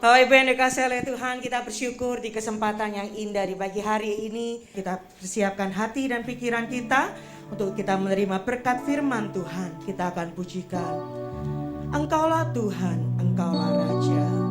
Bapak Ibu yang dikasihi oleh Tuhan, kita bersyukur di kesempatan yang indah di pagi hari ini. Kita persiapkan hati dan pikiran kita untuk kita menerima berkat firman Tuhan. Kita akan pujikan, Engkaulah Tuhan, Engkaulah Raja.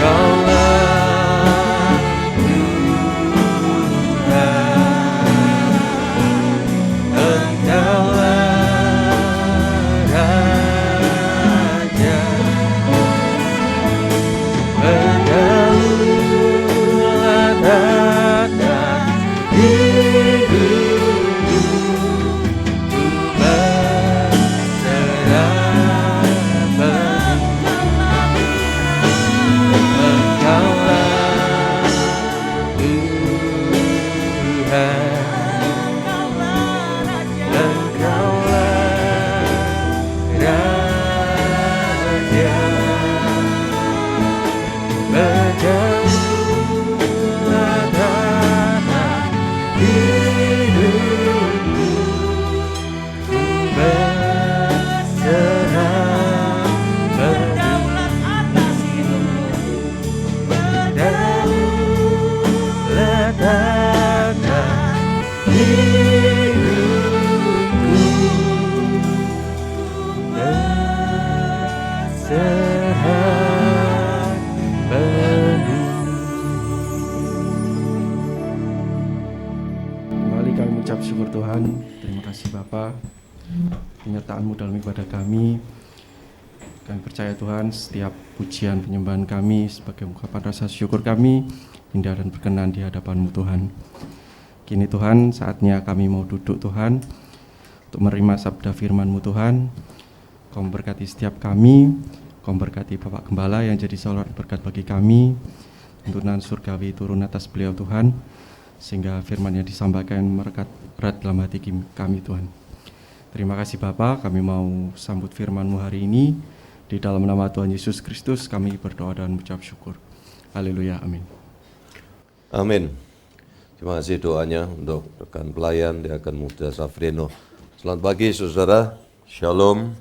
Engkaulah syukur Tuhan, terima kasih Bapa, penyertaan-Mu dalam ibadah kami. Kami percaya Tuhan, setiap pujian penyembahan kami sebagai ungkapan rasa syukur kami indah dan berkenan di hadapan-Mu Tuhan. Kini Tuhan, saatnya kami mau duduk Tuhan, untuk menerima sabda firman-Mu Tuhan. Kau memberkati setiap kami, Kau memberkati Bapak Gembala yang jadi saluran berkat bagi kami, tuntunan surgawi turun atas beliau Tuhan, sehingga firman yang disampaikan merekat erat dalam hati kami Tuhan. Terima kasih Bapa, kami mau sambut firman-Mu hari ini. Di dalam nama Tuhan Yesus Kristus kami berdoa dan mengucap syukur. Haleluya, amin. Amin. Terima kasih doanya untuk rekan pelayan Diaken Muda Safreno. Selamat pagi saudara, Shalom.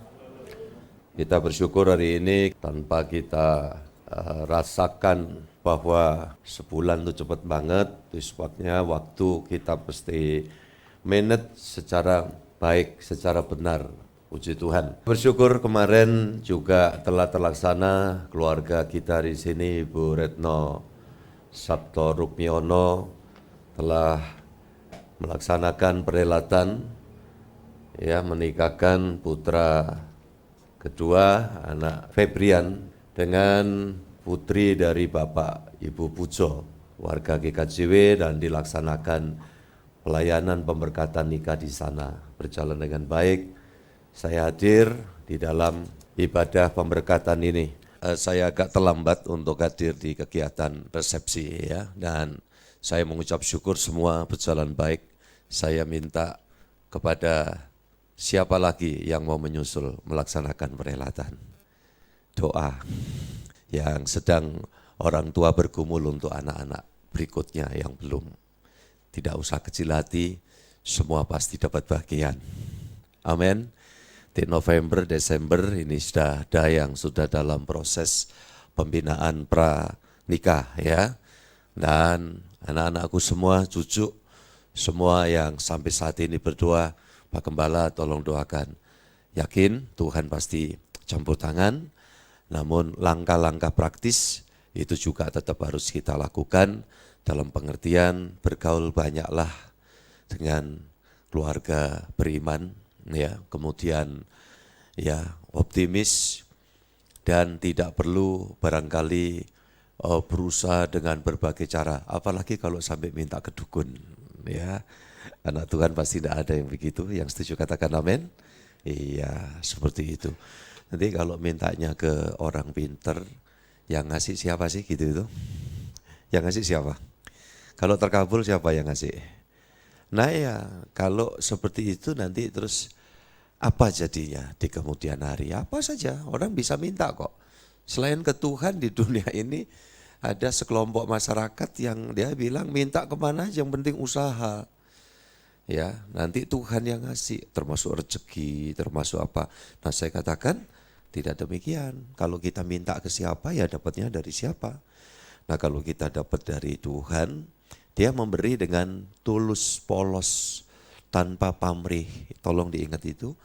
Kita bersyukur hari ini tanpa kita rasakan bahwa sebulan itu cepat banget. Itu sebabnya waktu kita mesti manage secara baik, secara benar. Puji Tuhan. Bersyukur kemarin juga telah terlaksana keluarga kita di sini, Ibu Retno Sabto Rukmiono telah melaksanakan perhelatan, ya, menikahkan putra kedua, anak Febrian, dengan putri dari Bapak Ibu Pujo, warga GKJW, dan dilaksanakan pelayanan pemberkatan nikah di sana. Berjalan dengan baik. Saya hadir di dalam ibadah pemberkatan ini. Saya agak terlambat untuk hadir di kegiatan resepsi, ya, dan saya mengucap syukur semua berjalan baik. Saya minta kepada siapa lagi yang mau menyusul melaksanakan perhelatan, doa yang sedang orang tua bergumul untuk anak-anak berikutnya yang belum. Tidak usah kecil hati, semua pasti dapat bagian. Amin. Di November, Desember ini sudah ada yang sudah dalam proses pembinaan pranikah, ya. Dan anak-anakku semua, cucu, semua yang sampai saat ini berdoa, Pak Gembala tolong doakan. Yakin Tuhan pasti campur tangan, namun langkah-langkah praktis itu juga tetap harus kita lakukan dalam pengertian bergaul banyaklah dengan keluarga beriman, ya, kemudian ya optimis dan tidak perlu barangkali berusaha dengan berbagai cara, apalagi kalau sampai minta ke dukun, ya. Anak Tuhan pasti tidak ada yang begitu. Yang setuju katakan amin. Iya, seperti itu. Nanti kalau mintanya ke orang pinter, yang ngasih siapa sih gitu itu? Yang ngasih siapa? Kalau terkabul siapa yang ngasih? Nah ya, kalau seperti itu nanti terus apa jadinya di kemudian hari? Apa saja, orang bisa minta kok. Selain ke Tuhan di dunia ini, ada sekelompok masyarakat yang dia bilang minta kemana aja, yang penting usaha. Ya, nanti Tuhan yang ngasih, termasuk rezeki, termasuk apa. Nah saya katakan tidak demikian. Kalau kita minta ke siapa, ya dapatnya dari siapa. Nah kalau kita dapat dari Tuhan, Dia memberi dengan tulus, polos, tanpa pamrih. Tolong diingat itu.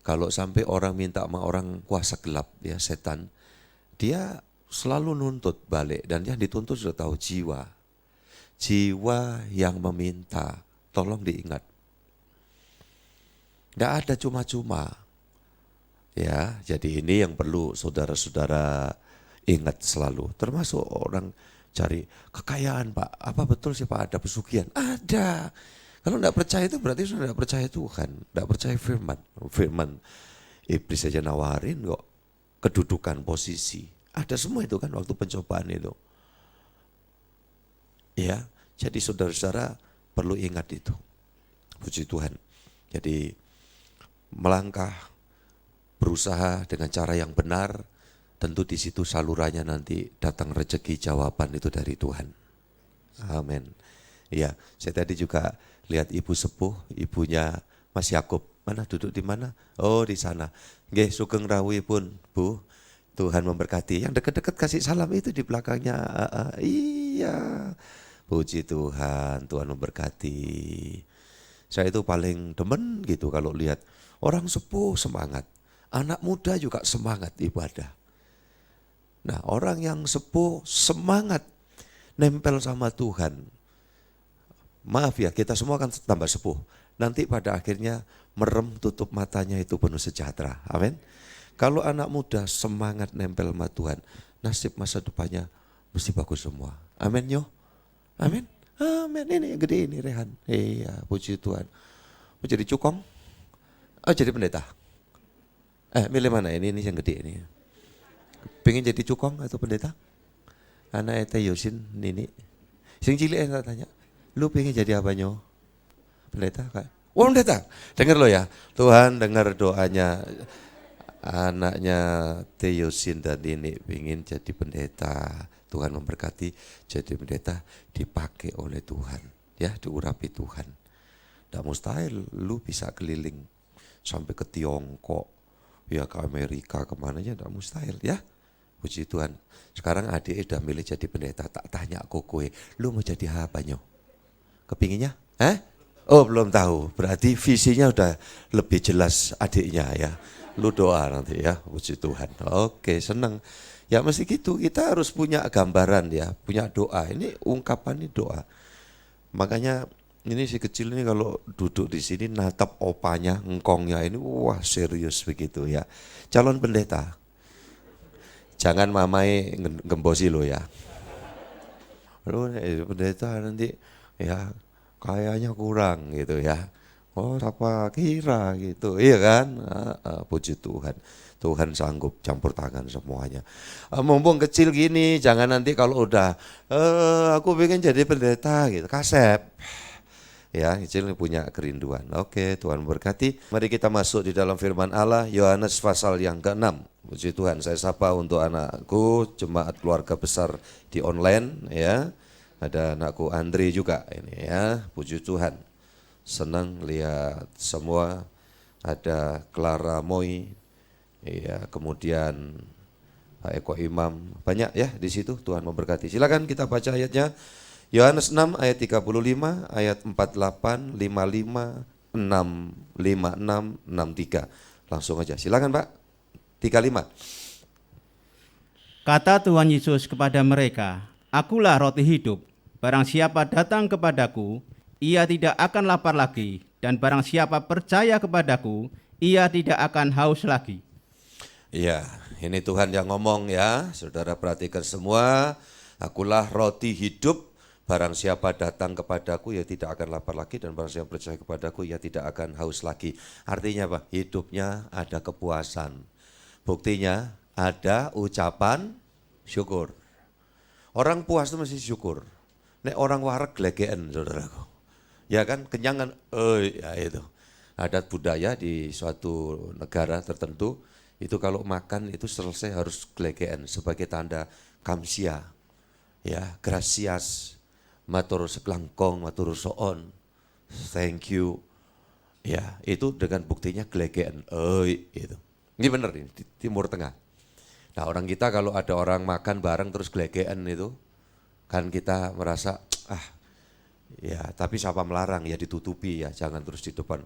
Kalau sampai orang minta sama orang kuasa gelap, ya setan, dia selalu nuntut balik. Dan yang dituntut sudah tahu jiwa. Jiwa yang meminta, tolong diingat. Tidak ada cuma-cuma. Ya, jadi ini yang perlu saudara-saudara ingat selalu. Termasuk orang cari kekayaan, Pak. Apa betul sih Pak ada pesugihan? Ada. Kalau tidak percaya itu berarti sudah tidak percaya Tuhan, tidak percaya firman. Firman iblis saja nawarin kok kedudukan posisi. Ada semua itu kan waktu pencobaan itu. Ya, jadi saudara-saudara perlu ingat itu. Puji Tuhan. Jadi melangkah, berusaha dengan cara yang benar, tentu di situ salurannya nanti datang rezeki, jawaban itu dari Tuhan. Amin. Iya, saya tadi juga lihat ibu sepuh, ibunya Mas Yakub. Mana duduk di mana? Oh di sana. Nggih, sugeng rawuh pun, Bu. Tuhan memberkati. Yang dekat-dekat kasih salam itu di belakangnya. Iya. Puji Tuhan, Tuhan memberkati. Saya itu paling demen gitu kalau lihat orang sepuh semangat. Anak muda juga semangat ibadah. Nah, orang yang sepuh semangat nempel sama Tuhan. Maaf ya, kita semua kan tambah sepuh. nanti pada akhirnya merem tutup matanya itu penuh sejahtera. Amin. Kalau anak muda semangat nempel sama Tuhan, nasib masa depannya mesti bagus semua. Amin yo. Amin. Amin. Ini yang gede ini Rehan. Iya, puji Tuhan. Mau jadi cukong? Oh, jadi pendeta. Milih mana ini yang gede ini. Pengen jadi cukong atau pendeta? Anak Teh Yosin Nini. Sing cilik tak tanya, lu pengen jadi apa nyo? Pendeta kan? Oh pendeta, dengar lo ya. Tuhan dengar doanya anaknya Teh Yosin dan Nini pengen jadi pendeta. Tuhan memberkati jadi pendeta dipakai oleh Tuhan, ya diurapi Tuhan. Tidak mustahil lu bisa keliling sampai ke Tiongkok, ya ke Amerika kemana aja tidak mustahil ya. Puji Tuhan. Sekarang adik udah milih jadi pendeta, tak tanya kowe, lu mau jadi apa nyo? Kepinginnya? Oh belum tahu, berarti visinya udah lebih jelas adiknya ya. Lu doa nanti ya, puji Tuhan. Oke, senang. Ya mesti gitu, kita harus punya gambaran ya, punya doa. Ini ungkapan ini doa. Makanya ini si kecil ini kalau duduk di sini natap opanya, engkongnya ini, wah serius begitu ya. Calon pendeta. Jangan mamai gembosi lo ya. Lu pendeta nanti ya kayaknya kurang gitu ya. Oh apa kira gitu, iya kan? Puji Tuhan, Tuhan sanggup campur tangan semuanya. Mumpung kecil gini, jangan nanti kalau udah aku pengen jadi pendeta gitu, kasep. Ya, kecil punya kerinduan. Oke, Tuhan berkati. Mari kita masuk di dalam firman Allah, Yohanes pasal yang ke-6. Puji Tuhan, saya sapa untuk anakku, jemaat keluarga besar di online ya. Ada anakku Andri juga ini ya, puji Tuhan. Senang lihat semua, ada Clara Moy, ya, kemudian Pak Eko Imam, banyak ya di situ. Tuhan memberkati. Silakan kita baca ayatnya. Yohanes 6 ayat 35, ayat 48, 55, 6, 56, 63. Langsung aja, silakan Pak. 35. Kata Tuhan Yesus kepada mereka, Akulah roti hidup, barang siapa datang kepadaku, ia tidak akan lapar lagi, dan barang siapa percaya kepadaku, ia tidak akan haus lagi. Iya, ini Tuhan yang ngomong ya, saudara perhatikan semua. Akulah roti hidup, barang siapa datang kepadaku ia tidak akan lapar lagi, dan barang siapa percaya kepadaku ia tidak akan haus lagi. Artinya apa? Hidupnya ada kepuasan. Buktinya ada ucapan syukur. Orang puas itu mesti syukur. Nek orang warak glegeen saudaraku. Ya kan, kenyangan, ya itu. Adat budaya di suatu negara tertentu, itu kalau makan itu selesai harus glegeen sebagai tanda kamsia. Ya, gracias. Matur seklangkong, matur soon, thank you. Ya, itu dengan buktinya glegeen. Itu. Ini benar ini di Timur Tengah. Nah, orang kita kalau ada orang makan bareng terus glegeen itu, kan kita merasa ya, tapi siapa melarang ya ditutupi ya, jangan terus di depan.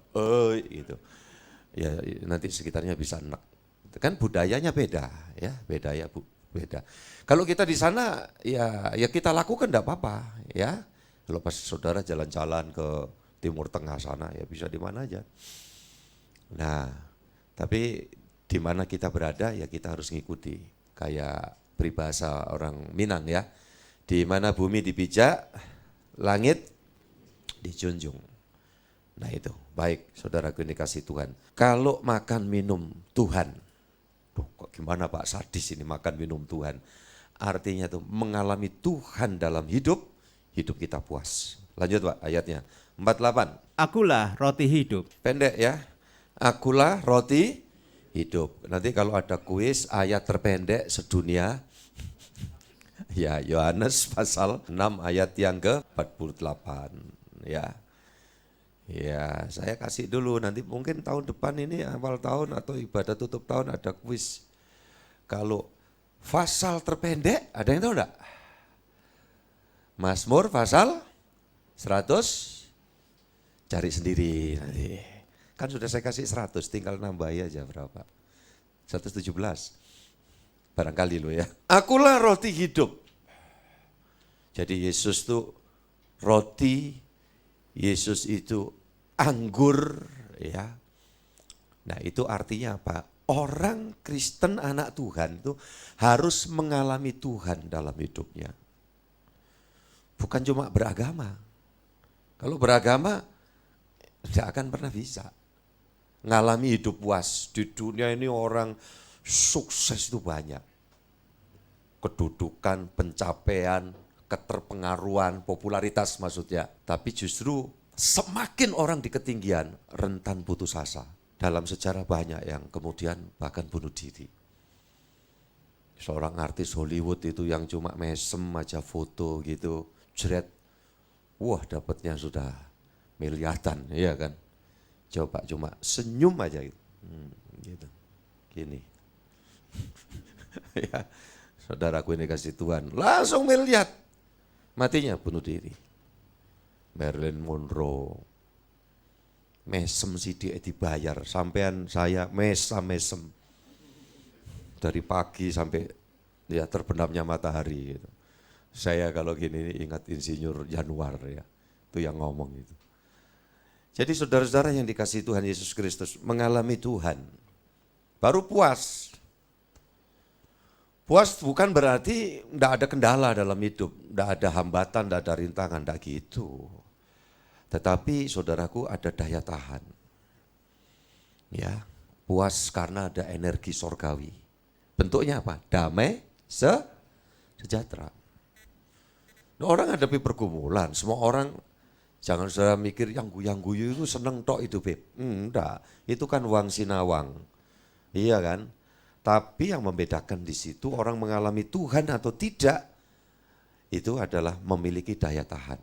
Gitu. Ya, nanti sekitarnya bisa enak. Kan budayanya beda ya, beda ya Bu. Beda. Kalau kita di sana ya kita lakukan enggak apa-apa ya. Kalau pas saudara jalan-jalan ke Timur Tengah sana ya bisa di mana aja. Nah, tapi di mana kita berada ya kita harus ngikuti. Kayak peribahasa orang Minang ya. Di mana bumi dipijak, langit dijunjung. Nah itu, baik saudara dikasih Tuhan. Kalau makan minum Tuhan, kok gimana Pak sadis ini makan minum Tuhan. Artinya tuh mengalami Tuhan dalam hidup kita puas. Lanjut Pak ayatnya, 48. Akulah roti hidup. Pendek ya, akulah roti hidup. Nanti kalau ada kuis ayat terpendek sedunia, ya Yohanes pasal 6 ayat yang ke-48 ya. Ya, saya kasih dulu nanti mungkin tahun depan ini awal tahun atau ibadah tutup tahun ada kuis. Kalau pasal terpendek ada yang tahu enggak? Mazmur pasal 100 cari sendiri nanti. Kan sudah saya kasih 100 tinggal nambahi aja berapa? 117. Barangkali lo ya. Akulah roti hidup. Jadi Yesus tuh roti, Yesus itu anggur, ya. Nah, itu artinya apa? Orang Kristen anak Tuhan itu harus mengalami Tuhan dalam hidupnya. Bukan cuma beragama. Kalau beragama tidak akan pernah bisa ngalami hidup puas. Di dunia ini orang sukses itu banyak. Kedudukan, pencapaian, keterpengaruhan, popularitas maksudnya. Tapi justru semakin orang di ketinggian, rentan putus asa. Dalam sejarah banyak yang kemudian bahkan bunuh diri. Seorang artis Hollywood itu yang cuma mesem aja foto gitu, jret, wah dapatnya sudah miliaran, ya kan. Coba cuma senyum aja gitu, gitu. Gini. Ya, saudaraku ini kasih Tuhan, langsung miliar. Matinya bunuh diri. Marilyn Monroe, mesem sih dia dibayar, sampean saya mesem dari pagi sampai ya terbenamnya matahari gitu. Saya kalau gini ingat Insinyur Januar ya, itu yang ngomong itu. Jadi saudara-saudara yang dikasihi Tuhan Yesus Kristus, mengalami Tuhan baru puas. Puas bukan berarti tidak ada kendala dalam hidup, tidak ada hambatan, tidak ada rintangan, tidak gitu. Tetapi saudaraku ada daya tahan. Ya, puas karena ada energi sorgawi. Bentuknya apa? Damai, sejahtera. Nah, orang hadapi pergumulan, semua orang jangan saudara mikir yang guyu itu seneng tok itu Beb. Enggak, itu kan wang sinawang. Iya kan? Tapi yang membedakan di situ orang mengalami Tuhan atau tidak, itu adalah memiliki daya tahan.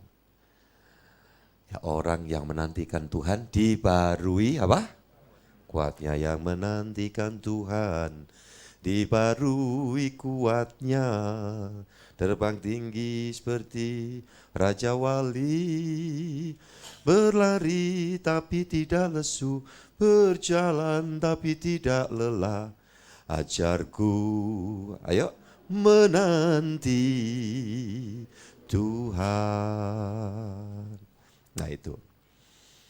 Ya, orang yang menantikan Tuhan dibarui apa? Kuatnya. Yang menantikan Tuhan dibarui kuatnya, terbang tinggi seperti Raja Wali, berlari tapi tidak lesu, berjalan tapi tidak lelah. Ajarku, ayo menanti Tuhan. Nah itu,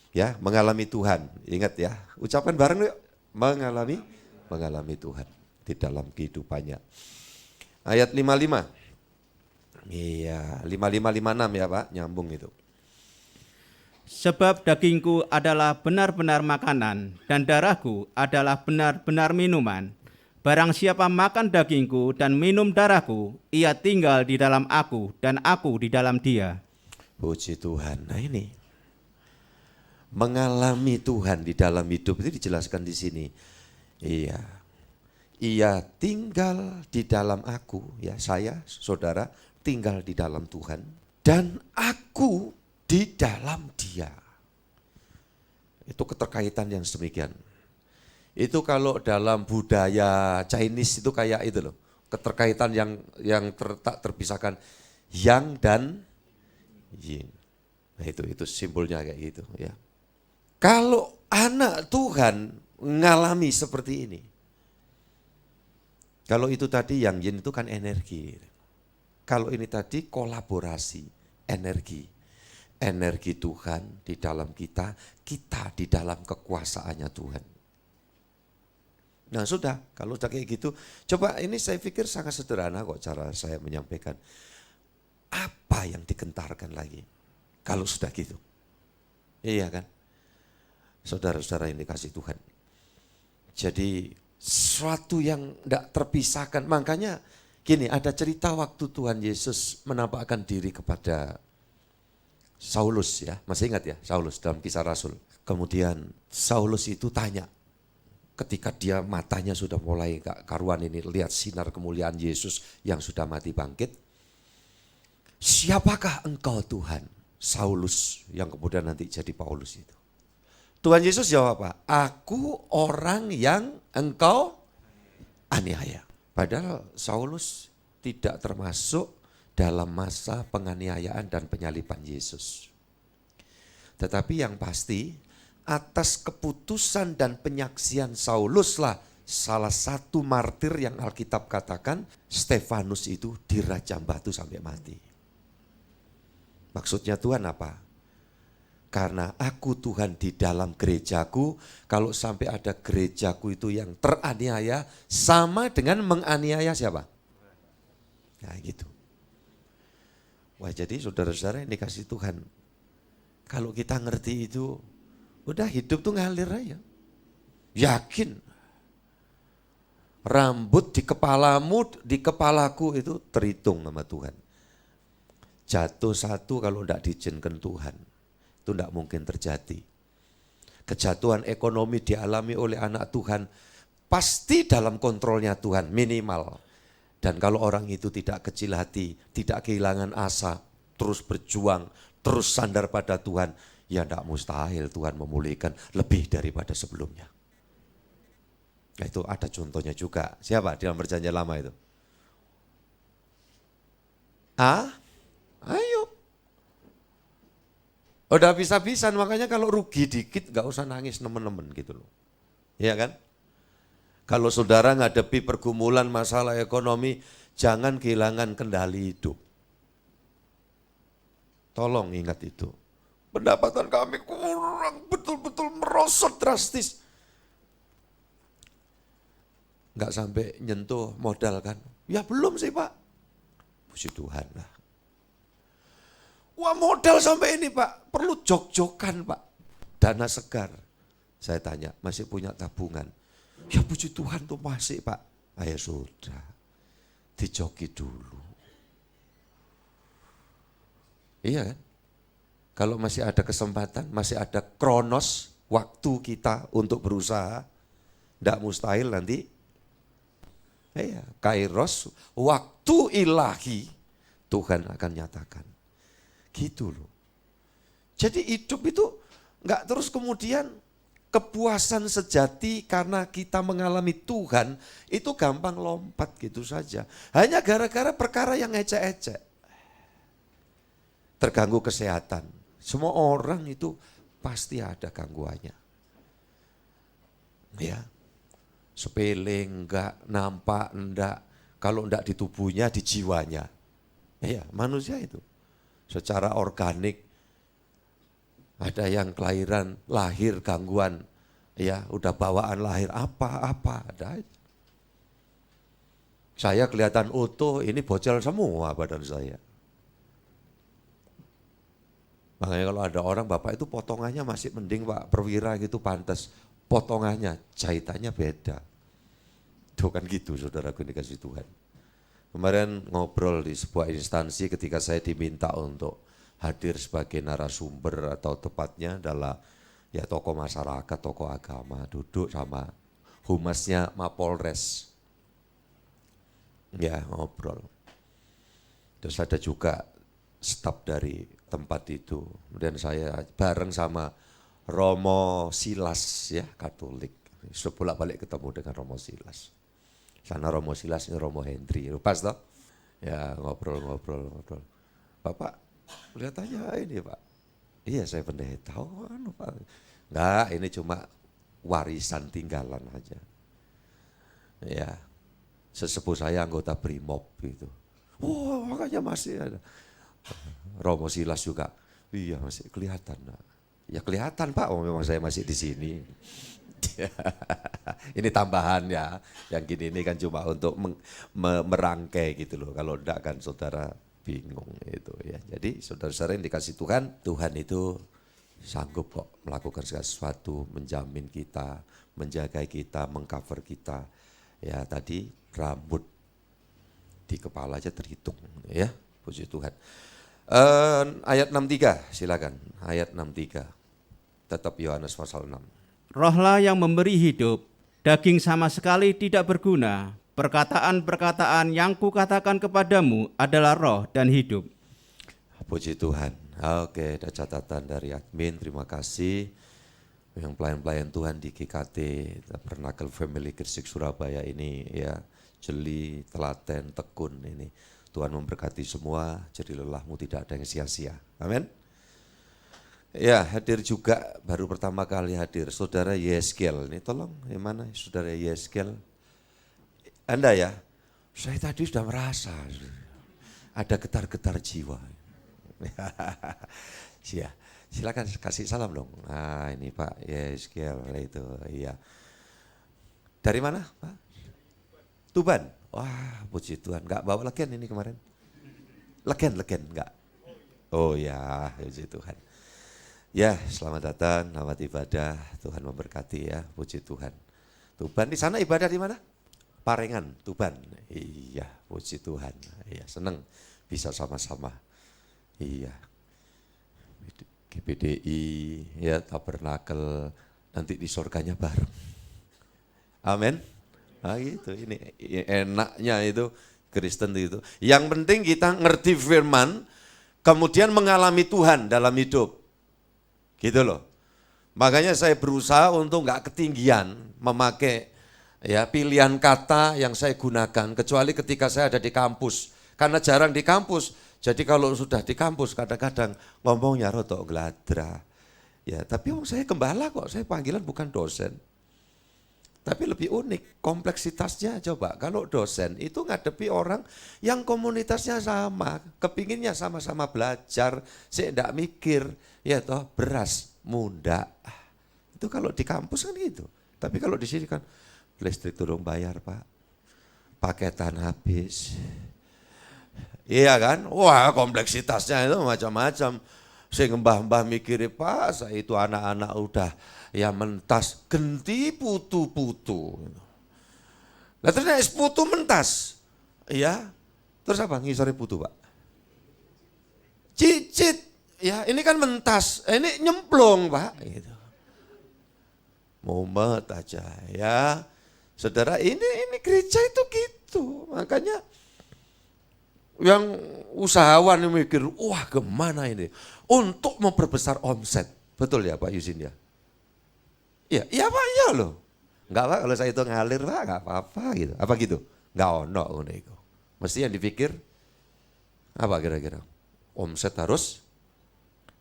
ya mengalami Tuhan. Ingat ya, ucapan bareng yuk, mengalami Tuhan di dalam kehidupannya. Ayat 55. Iya, 55-56 ya Pak, nyambung itu. Sebab dagingku adalah benar-benar makanan dan darahku adalah benar-benar minuman. Barang siapa makan dagingku dan minum darahku, ia tinggal di dalam aku dan aku di dalam dia. Puji Tuhan. Nah ini, mengalami Tuhan di dalam hidup itu dijelaskan di sini. Iya, ia tinggal di dalam aku, ya saya, saudara, tinggal di dalam Tuhan. Dan aku di dalam dia. Itu keterkaitan yang sedemikian. Itu kalau dalam budaya Chinese itu kayak itu loh. Keterkaitan yang tak terpisahkan. Yang dan yin. Nah itu simbolnya kayak gitu ya. Kalau anak Tuhan mengalami seperti ini. Kalau itu tadi yang yin itu kan energi. Kalau ini tadi kolaborasi, energi. Energi Tuhan di dalam kita di dalam kekuasaannya Tuhan. Nah sudah, kalau sudah kayak gitu, coba ini saya pikir sangat sederhana kok cara saya menyampaikan. Apa yang digentarkan lagi kalau sudah gitu? Iya kan? Saudara-saudara yang dikasih Tuhan. Jadi sesuatu yang tidak terpisahkan, makanya gini, ada cerita waktu Tuhan Yesus menampakkan diri kepada Saulus ya, masih ingat ya Saulus dalam Kisah Rasul. Kemudian Saulus itu tanya, ketika dia matanya sudah mulai gak karuan ini, lihat sinar kemuliaan Yesus yang sudah mati bangkit. Siapakah engkau Tuhan? Saulus yang kemudian nanti jadi Paulus itu. Tuhan Yesus jawab apa? Aku orang yang engkau aniaya. Padahal Saulus tidak termasuk dalam masa penganiayaan dan penyaliban Yesus. Tetapi yang pasti atas keputusan dan penyaksian Sauluslah salah satu martir yang Alkitab katakan Stefanus itu dirajam batu sampai mati. Maksudnya Tuhan apa? Karena aku Tuhan di dalam gerejaku, kalau sampai ada gerejaku itu yang teraniaya, sama dengan menganiaya siapa? Nah gitu. Wah jadi saudara-saudara yang dikasih Tuhan, kalau kita ngerti itu, udah hidup tuh ngalir aja. Yakin. Rambut di kepalamu, di kepalaku itu terhitung sama Tuhan. Jatuh satu kalau tidak diizinkan Tuhan, itu tidak mungkin terjadi. Kejatuhan ekonomi dialami oleh anak Tuhan, pasti dalam kontrolnya Tuhan, minimal. Dan kalau orang itu tidak kecil hati, tidak kehilangan asa, terus berjuang, terus sandar pada Tuhan, ya tidak mustahil Tuhan memulihkan lebih daripada sebelumnya. Nah, itu ada contohnya juga. Siapa di dalam perjanjian lama itu? Ayo. Udah bisa-bisan, makanya kalau rugi dikit gak usah nangis nemen-nemen gitu loh. Iya kan? Kalau saudara ngadepi pergumulan masalah ekonomi, jangan kehilangan kendali hidup. Tolong ingat itu. Pendapatan kami kurang, betul-betul merosot drastis. Enggak sampai nyentuh modal kan? Ya belum sih Pak. Puji Tuhan lah. Wah modal sampai ini Pak, perlu jok-jokan Pak. Dana segar. Saya tanya, masih punya tabungan? Ya puji Tuhan tuh masih Pak. Ayo sudah, dijoki dulu. Iya kan? Kalau masih ada kesempatan, masih ada kronos, waktu kita untuk berusaha, tidak mustahil nanti. Iya, kairos, waktu ilahi, Tuhan akan nyatakan. Gitu loh. Jadi hidup itu enggak terus kemudian kepuasan sejati karena kita mengalami Tuhan, itu gampang lompat gitu saja. Hanya gara-gara perkara yang ecek-ecek. Terganggu kesehatan. Semua orang itu pasti ada gangguannya. Ya. Sepele enggak, nampak enggak, kalau enggak di tubuhnya, di jiwanya. Ya, manusia itu. Secara organik, ada yang kelahiran, lahir gangguan, ya udah bawaan lahir apa-apa, ada. Saya kelihatan utuh, ini bocel semua badan saya. Makanya kalau ada orang, Bapak itu potongannya masih mending Pak, perwira gitu pantas. Potongannya, jahitannya beda. Itu kan gitu saudaraku dikasih Tuhan. Kemarin ngobrol di sebuah instansi ketika saya diminta untuk hadir sebagai narasumber atau tepatnya adalah ya tokoh masyarakat, tokoh agama, duduk sama humasnya Mapolres. Ya ngobrol. Terus ada juga staf dari tempat itu. Kemudian saya bareng sama Romo Silas ya Katolik. Sudah bolak-balik ketemu dengan Romo Silas. Sana Romo Silas, ini Romo Hendri. Pas toh? Ya ngobrol. Bapak lihat aja ini Pak. Iya saya pendeta. Oh, Pak. Enggak, ini cuma warisan tinggalan aja. Ya, sesepuh saya anggota Brimob gitu. Oh makanya masih ada. Romo Silas juga. Iya masih kelihatan. Ya kelihatan Pak, memang saya masih di sini. Ini tambahan ya, yang gini ini kan cuma untuk merangkai gitu loh. Kalau enggak kan saudara bingung itu ya. Jadi saudara-saudara yang dikasih Tuhan, Tuhan itu sanggup kok melakukan segala sesuatu, menjamin kita, menjaga kita, mengcover kita. Ya tadi rambut di kepala aja terhitung ya, puji Tuhan. Ayat 63 silakan, ayat 63, tetap Yohanes pasal 6. Rohlah yang memberi hidup, daging sama sekali tidak berguna. Perkataan-perkataan yang kukatakan kepadamu adalah roh dan hidup. Puji Tuhan. Oke, ada catatan dari admin, terima kasih. Yang pelayan-pelayan Tuhan di GKT, Tabernakel Family Gresik Surabaya ini ya, jeli, telaten, tekun ini. Tuhan memberkati semua, jadi lelahmu tidak ada yang sia-sia. Amin. Ya, hadir juga, baru pertama kali hadir, Saudara Yeskel. Ini tolong, yang mana Saudara Yeskel? Anda ya, saya tadi sudah merasa ada getar-getar jiwa. Ya, Silakan kasih salam dong. Nah ini Pak Yeskel itu, iya. Dari mana Pak? Tuban. Wah puji Tuhan, nggak bawa legen ini kemarin? Legen nggak? Oh ya, puji Tuhan. Ya selamat datang, selamat ibadah, Tuhan memberkati ya, puji Tuhan. Tuban di sana ibadah di mana? Parengan, Tuban. Iya, puji Tuhan. Iya, senang bisa sama-sama. Iya. GPDI, ya tabernakel, nanti di surganya bareng. Amin. Nah gitu, ini enaknya itu Kristen itu. Yang penting kita ngerti firman, kemudian mengalami Tuhan dalam hidup. Gitu loh. Makanya saya berusaha untuk nggak ketinggian memakai ya pilihan kata yang saya gunakan, kecuali ketika saya ada di kampus. Karena jarang di kampus, jadi kalau sudah di kampus kadang-kadang ngomongnya rotok geladra. Ya, tapi saya gembala kok, saya panggilan bukan dosen. Tapi lebih unik, kompleksitasnya coba. Kalau dosen itu ngadepi orang yang komunitasnya sama, kepinginnya sama-sama belajar, saya tidak mikir, ya toh beras, muda. Itu kalau di kampus kan gitu. Tapi kalau di sini kan, listrik turun bayar Pak, paketan habis. Iya kan, wah kompleksitasnya itu macam-macam. Saya mbah-mbah mikir Pak, saya itu anak-anak udah ya mentas, genti putu-putu. Nah terus putu mentas, ya terus apa ngisori putu Pak? Cicit, ya ini kan mentas, ini nyemplung Pak. Gitu. Mumet aja ya, saudara ini gereja itu gitu, makanya yang usahawan yang mikir, wah kemana ini? Untuk memperbesar omset. Betul ya Pak Yusin ya? Iya Pak, iya loh. Enggak Pak, kalau saya itu ngalir Pak, enggak apa-apa gitu. Apa gitu? Enggak ono. Mesti yang dipikir, apa kira-kira? Omset harus,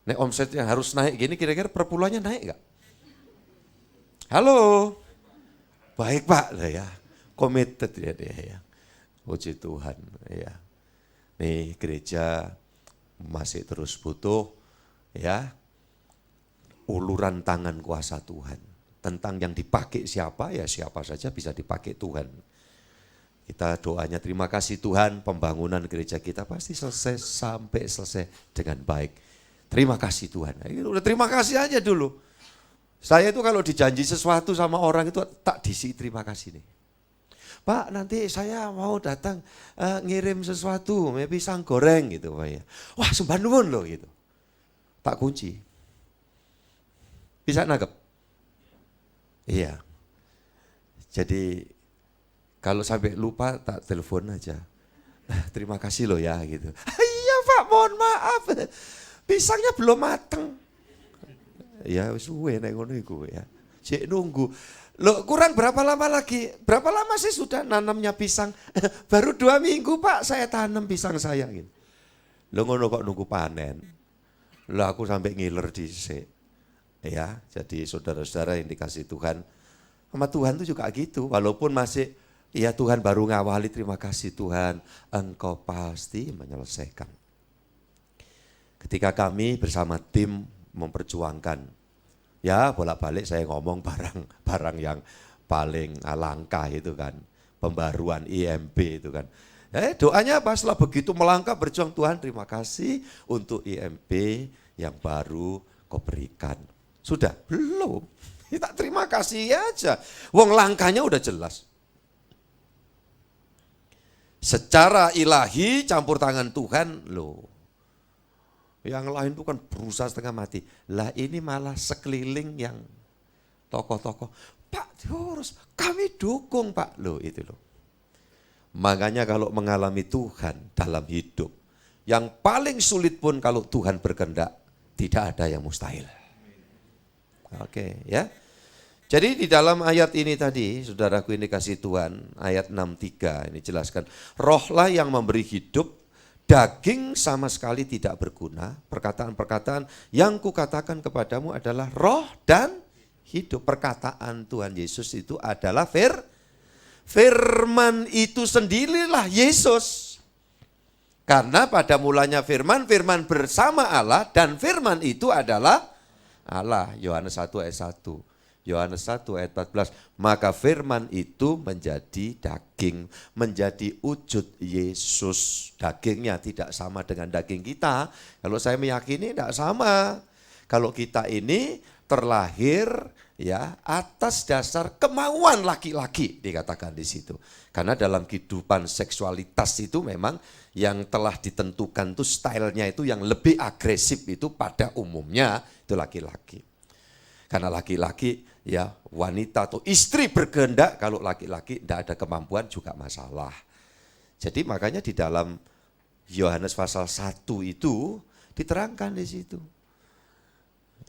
nek omset yang harus naik gini kira-kira per bulannya naik enggak? Halo? Baik Pak, ya. Committed ya dia ya. Puji Tuhan ya. Nih gereja masih terus butuh ya uluran tangan kuasa Tuhan. Tentang yang dipakai siapa, ya siapa saja bisa dipakai Tuhan. Kita doanya terima kasih Tuhan, pembangunan gereja kita pasti selesai sampai selesai dengan baik. Terima kasih Tuhan. Udah terima kasih aja dulu. Saya itu kalau dijanji sesuatu sama orang itu tak diisi terima kasih nih. Pak nanti saya mau datang ngirim sesuatu, pisang goreng gitu Pak ya. Wah sembah nuwun loh gitu. Tak kunci. Bisa nangkep? Iya. Jadi kalau sampai lupa tak telepon aja. Terima kasih loh ya gitu. Iya Pak mohon maaf. Pisangnya belum mateng. Ya suwe nek ngono iku ya. Cek nunggu. Loh kurang berapa lama lagi? Berapa lama sih sudah nanamnya pisang? Baru 2 minggu Pak saya tanam pisang saya gitu. Loh ngono kok nunggu panen. Loh aku sampai ngiler dhisik. Ya, jadi saudara-saudara yang dikasih Tuhan. Sama Tuhan itu juga gitu. Walaupun masih ya Tuhan baru ngawali, terima kasih Tuhan. Engkau pasti menyelesaikan. Ketika kami bersama tim memperjuangkan, ya bolak-balik saya ngomong barang yang paling langka itu kan, pembaruan IMB itu kan. Doanya apa? Setelah begitu melangkah berjuang Tuhan, terima kasih untuk IMB yang baru kau berikan. Sudah? Belum. Kita terima kasih aja. Wong langkahnya udah jelas. Secara ilahi campur tangan Tuhan loh. Yang lain itu kan berusaha setengah mati. Lah ini malah sekeliling yang tokoh-tokoh. Pak diurus, kami dukung Pak. Loh itu loh. Makanya kalau mengalami Tuhan dalam hidup, yang paling sulit pun kalau Tuhan berkehendak, tidak ada yang mustahil. Oke ya. Jadi di dalam ayat ini tadi, saudaraku ini kasih Tuhan, ayat 6:3 ini jelaskan. Rohlah yang memberi hidup, daging sama sekali tidak berguna. Perkataan-perkataan yang kukatakan kepadamu adalah roh dan hidup. Perkataan Tuhan Yesus itu adalah firman itu sendirilah Yesus. Karena pada mulanya firman, firman bersama Allah, dan firman itu adalah Allah. Yohanes 1 ayat 1. Yohanes 1 ayat 14. Maka firman itu menjadi daging, menjadi wujud Yesus. Dagingnya tidak sama dengan daging kita. Kalau saya meyakini tidak sama. Kalau kita ini terlahir ya atas dasar kemauan laki-laki, dikatakan di situ. Karena dalam kehidupan seksualitas itu memang yang telah ditentukan itu stylenya itu yang lebih agresif itu pada umumnya itu laki-laki. Karena laki-laki ya wanita atau istri berkehendak, kalau laki-laki tidak ada kemampuan juga masalah. Jadi makanya di dalam Yohanes pasal 1 itu diterangkan di situ.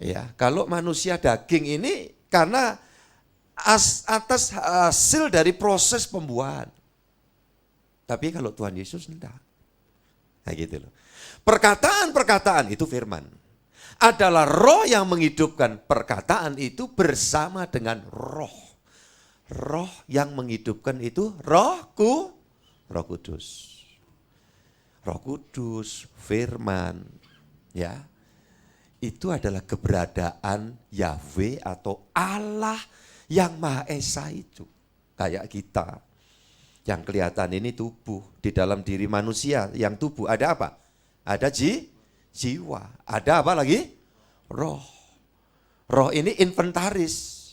Ya, kalau manusia daging ini karena atas hasil dari proses pembuahan. Tapi kalau Tuhan Yesus enggak. Nah gitu loh. Perkataan-perkataan itu firman. Adalah roh yang menghidupkan, perkataan itu bersama dengan roh. Roh yang menghidupkan itu Roh Kudus. Roh Kudus, firman, ya. Itu adalah keberadaan Yahweh atau Allah yang Maha Esa itu. Kayak kita. Yang kelihatan ini tubuh. Di dalam diri manusia yang tubuh ada apa? Ada jiwa. Ada apa lagi? Roh. Roh ini inventaris.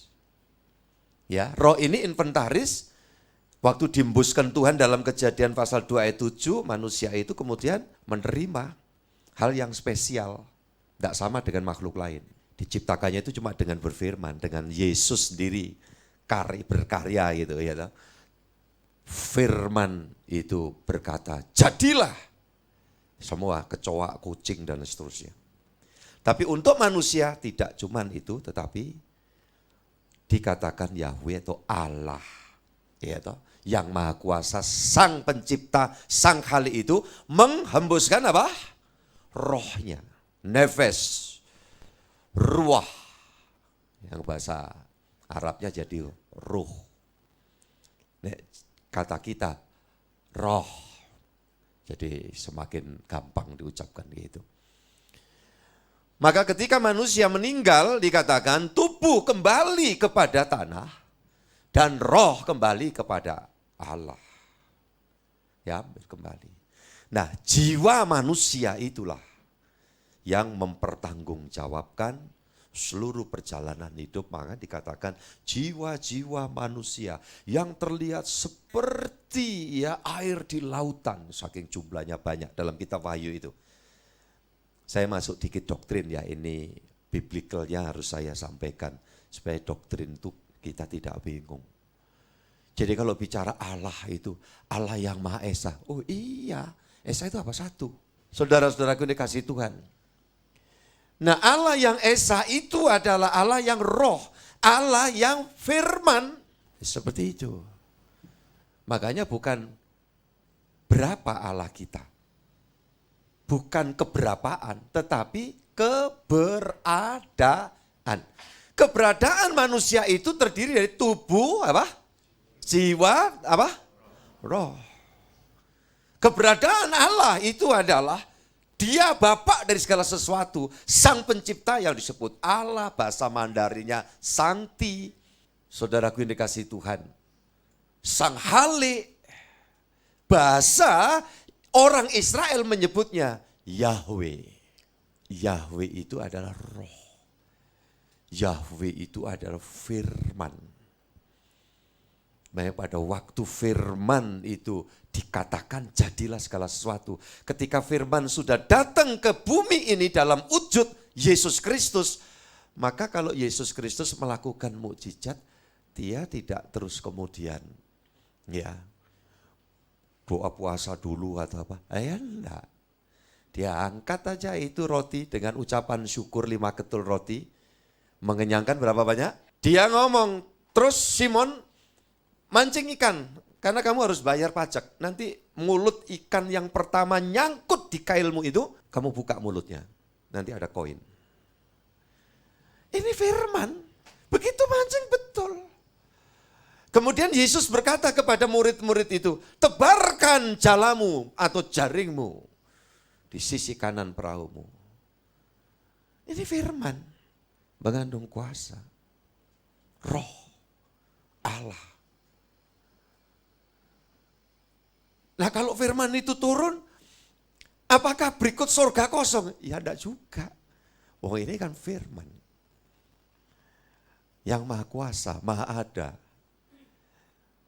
Ya, roh ini inventaris. Waktu diembuskan Tuhan dalam Kejadian pasal 2 ayat 7, manusia itu kemudian menerima hal yang spesial. Tidak sama dengan makhluk lain. Diciptakannya itu cuma dengan berfirman, dengan Yesus sendiri berkarya gitu ya. Firman itu berkata, jadilah semua kecoa, kucing dan seterusnya. Tapi untuk manusia tidak cuma itu, tetapi dikatakan Yahweh atau Allah, ya toh, yang Maha Kuasa, Sang Pencipta, Sang Khalik itu menghembuskan apa? Rohnya. Nefes, ruah, yang bahasa Arabnya jadi ruh. Kata kita roh, jadi semakin gampang diucapkan gitu. Maka ketika manusia meninggal dikatakan tubuh kembali kepada tanah dan roh kembali kepada Allah. Ya, kembali. Nah, jiwa manusia itulah yang mempertanggungjawabkan seluruh perjalanan hidup. Maka dikatakan jiwa-jiwa manusia yang terlihat seperti ya air di lautan, saking jumlahnya banyak dalam kitab Wahyu itu. Saya masuk dikit doktrin ya, ini biblicalnya harus saya sampaikan supaya doktrin itu kita tidak bingung. Jadi kalau bicara Allah itu Allah yang Maha Esa. Oh iya, Esa itu apa? Satu. Saudara-saudaraku dikasih Tuhan. Nah, Allah yang Esa itu adalah Allah yang roh, Allah yang firman. Seperti itu. Makanya bukan berapa Allah kita. Bukan keberapaan, tetapi keberadaan. Keberadaan manusia itu terdiri dari tubuh, apa? Jiwa, apa? Roh. Keberadaan Allah itu adalah Dia Bapa dari segala sesuatu, Sang Pencipta yang disebut Allah, bahasa Mandarinnya Sangti. Saudaraku yang dikasihi Tuhan, Sang Khalik, bahasa orang Israel menyebutnya Yahweh. Yahweh itu adalah roh. Yahweh itu adalah firman. Makanya pada waktu firman itu dikatakan jadilah segala sesuatu. Ketika firman sudah datang ke bumi ini dalam wujud Yesus Kristus, maka kalau Yesus Kristus melakukan mukjizat, dia tidak terus kemudian ya doa puasa dulu atau apa. Ya enggak. Dia angkat aja itu roti dengan ucapan syukur 5 ketul roti. Mengenyangkan berapa banyak? Dia ngomong, terus Simon mancing ikan, karena kamu harus bayar pajak. Nanti mulut ikan yang pertama nyangkut di kailmu itu, kamu buka mulutnya. Nanti ada koin. Ini firman, begitu mancing betul. Kemudian Yesus berkata kepada murid-murid itu, tebarkan jalamu atau jaringmu. di sisi kanan perahumu. Ini firman mengandung kuasa. Roh Allah. Nah kalau firman itu turun, apakah berikut surga kosong? Ya enggak juga. Wong ini kan firman. Yang maha kuasa, maha ada.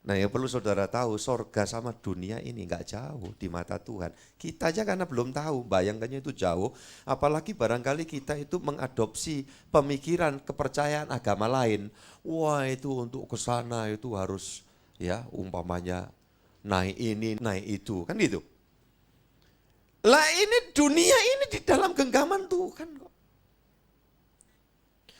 Nah yang perlu saudara tahu, surga sama dunia ini enggak jauh di mata Tuhan. Kita aja karena belum tahu, bayangkannya itu jauh. Apalagi barangkali kita itu mengadopsi pemikiran, kepercayaan agama lain. Wah itu untuk ke sana itu harus ya umpamanya naik ini, naik itu, kan gitu. Lah ini dunia ini di dalam genggaman Tuhan kok.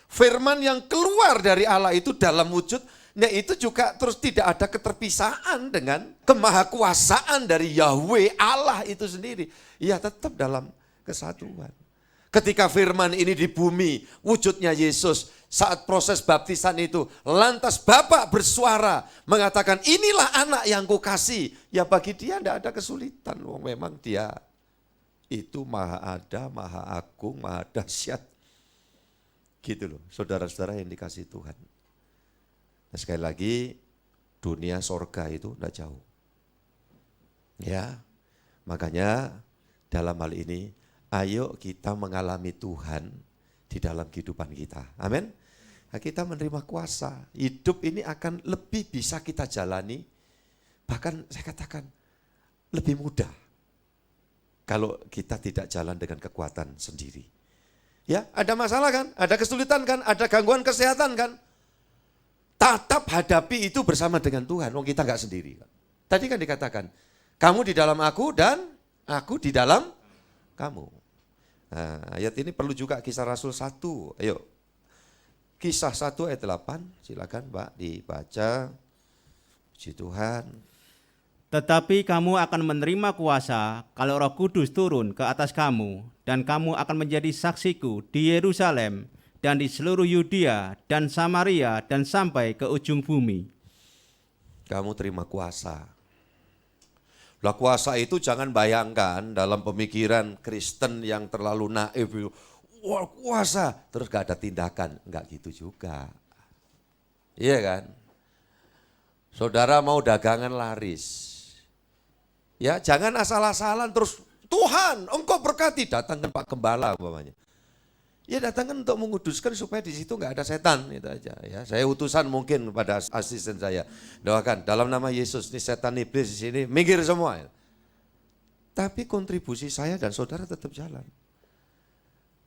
Firman yang keluar dari Allah itu dalam wujud, nah itu juga terus tidak ada keterpisaan dengan kemahakuasaan dari Yahweh Allah itu sendiri. Ya tetap dalam kesatuan. Ketika firman ini di bumi, wujudnya Yesus, saat proses baptisan itu, lantas Bapa bersuara mengatakan inilah anak yang kukasih. Ya bagi dia tidak ada kesulitan, memang dia itu maha ada, maha agung, maha dahsyat. Gitu loh, saudara-saudara yang dikasih Tuhan. Nah, sekali lagi, dunia sorga itu tidak jauh. Ya, makanya dalam hal ini, ayo kita mengalami Tuhan di dalam kehidupan kita. Amin. Nah, kita menerima kuasa. Hidup ini akan lebih bisa kita jalani. Bahkan saya katakan lebih mudah. Kalau kita tidak jalan dengan kekuatan sendiri. Ya, ada masalah kan? Ada kesulitan kan? Ada gangguan kesehatan kan? Tetap hadapi itu bersama dengan Tuhan. Wong kita enggak sendiri. Tadi kan dikatakan, kamu di dalam aku dan aku di dalam kamu. Nah, ayat ini perlu juga Kisah Rasul 1. Ayo. Kisah 1 ayat 8. Silakan Pak dibaca. Puji Tuhan. Tetapi kamu akan menerima kuasa kalau Roh Kudus turun ke atas kamu, dan kamu akan menjadi saksiku di Yerusalem dan di seluruh Yudea dan Samaria dan sampai ke ujung bumi. Kamu terima kuasa. Lah kuasa itu jangan bayangkan dalam pemikiran Kristen yang terlalu naif, wah kuasa, terus gak ada tindakan. Enggak gitu juga. Iya kan? Saudara mau dagangan laris. Ya jangan asal-asalan terus, Tuhan engkau berkati, datangkan Pak Gembala umpamanya. Ya datangkan untuk menguduskan supaya di situ enggak ada setan, itu aja ya. Saya utusan mungkin kepada asisten saya, doakan dalam nama Yesus nih setan iblis di sini minggir semua. Tapi kontribusi saya dan saudara tetap jalan.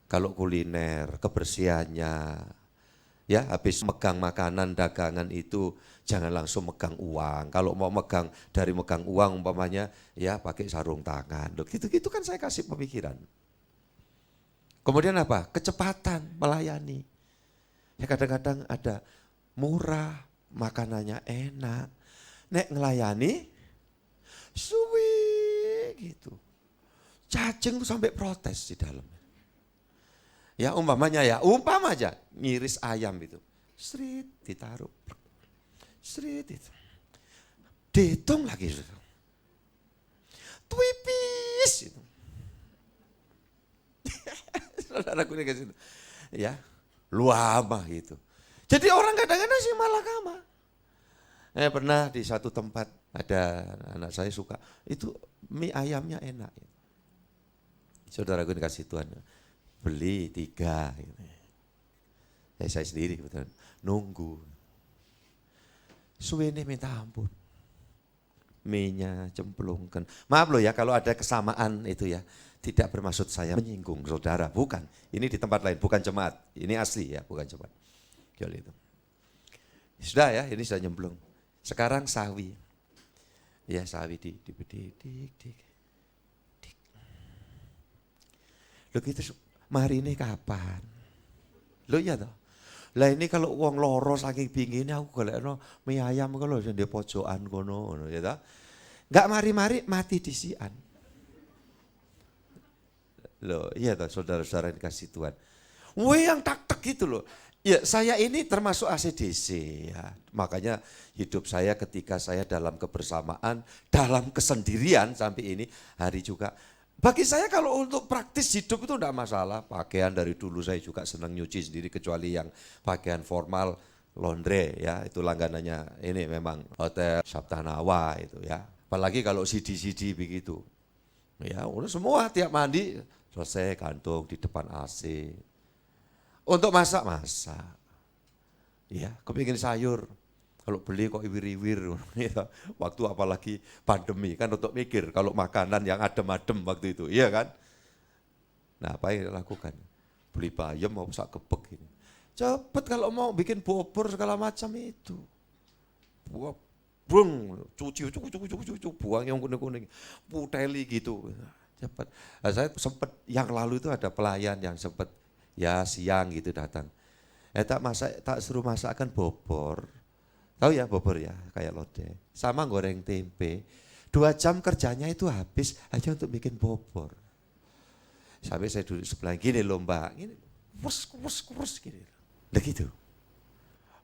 Kalau kuliner, kebersihannya, ya habis megang makanan dagangan itu jangan langsung megang uang. Kalau mau megang uang umpamanya ya pakai sarung tangan. Loh, gitu-gitu kan saya kasih pemikiran. Kemudian apa? Kecepatan melayani. Ya kadang-kadang ada murah, makanannya enak. Nek ngelayani, suwi gitu. Cacing tuh sampai protes di dalam. Ya umpamanya umpama aja ngiris ayam itu. Srit ditaruh. Srit itu. Dihitung lagi. Twipis itu. Saudaraku ini ke situ. Ya, lama gitu. Jadi orang kadang-kadang sih malah kama. Pernah di satu tempat ada anak saya suka, itu mie ayamnya enak. Saudaraku dikasih Tuhan, beli 3. Gitu. Saya sendiri betul, nunggu. Suwene minta ampun. Mie-nya cemplungkan. Maaf loh ya kalau ada kesamaan itu ya. Tidak bermaksud saya menyinggung saudara, bukan. Ini di tempat lain, bukan jemaat. Ini asli ya, bukan jemaat. Itu. Sudah ya, ini sudah nyemplung. Sekarang sawi. Ya sawi di. Loh gitu, mari ini kapan? Loh iya toh. Lah ini kalau uang loro saking pinggirnya aku golekno mie ayam kalau di pojokan kono ya toh. Enggak mari-mari mati disian. Loh, iya toh saudara-saudara yang dikasih Tuhan. Yang tak-tak gitu loh. Ya saya ini termasuk ACDC ya. Makanya hidup saya ketika saya dalam kebersamaan, dalam kesendirian sampai ini hari juga Bagi saya kalau untuk praktis hidup itu enggak masalah. Pakaian dari dulu saya juga senang nyuci sendiri, kecuali yang pakaian formal, laundry ya, itu langganannya ini memang Hotel Sabtanawa itu ya. Apalagi kalau CD begitu. Ya, udah semua tiap mandi selesai gantung di depan AC. Untuk masak. Ya, kepingin sayur. Kalau beli kok iwir-iwir, ya. Waktu apalagi pandemi kan untuk mikir kalau makanan yang adem-adem waktu itu, iya kan? Nah apa yang lakukan? Beli bayam mau sak gebek ini. Cepet kalau mau bikin bobor segala macam itu. Buang, cuci, buang yang kuning-kuning, puteli gitu. Cepet. Nah, saya sempat yang lalu itu ada pelayan yang sempat ya siang gitu datang. Tak suruh masakkan bobor. Tahu ya bobor ya, kayak lodeh. Sama goreng tempe. 2 jam kerjanya itu habis hanya untuk bikin bobor. Sampai saya duduk sebelah gini loh mbak, gini, kurus gini. Udah gitu.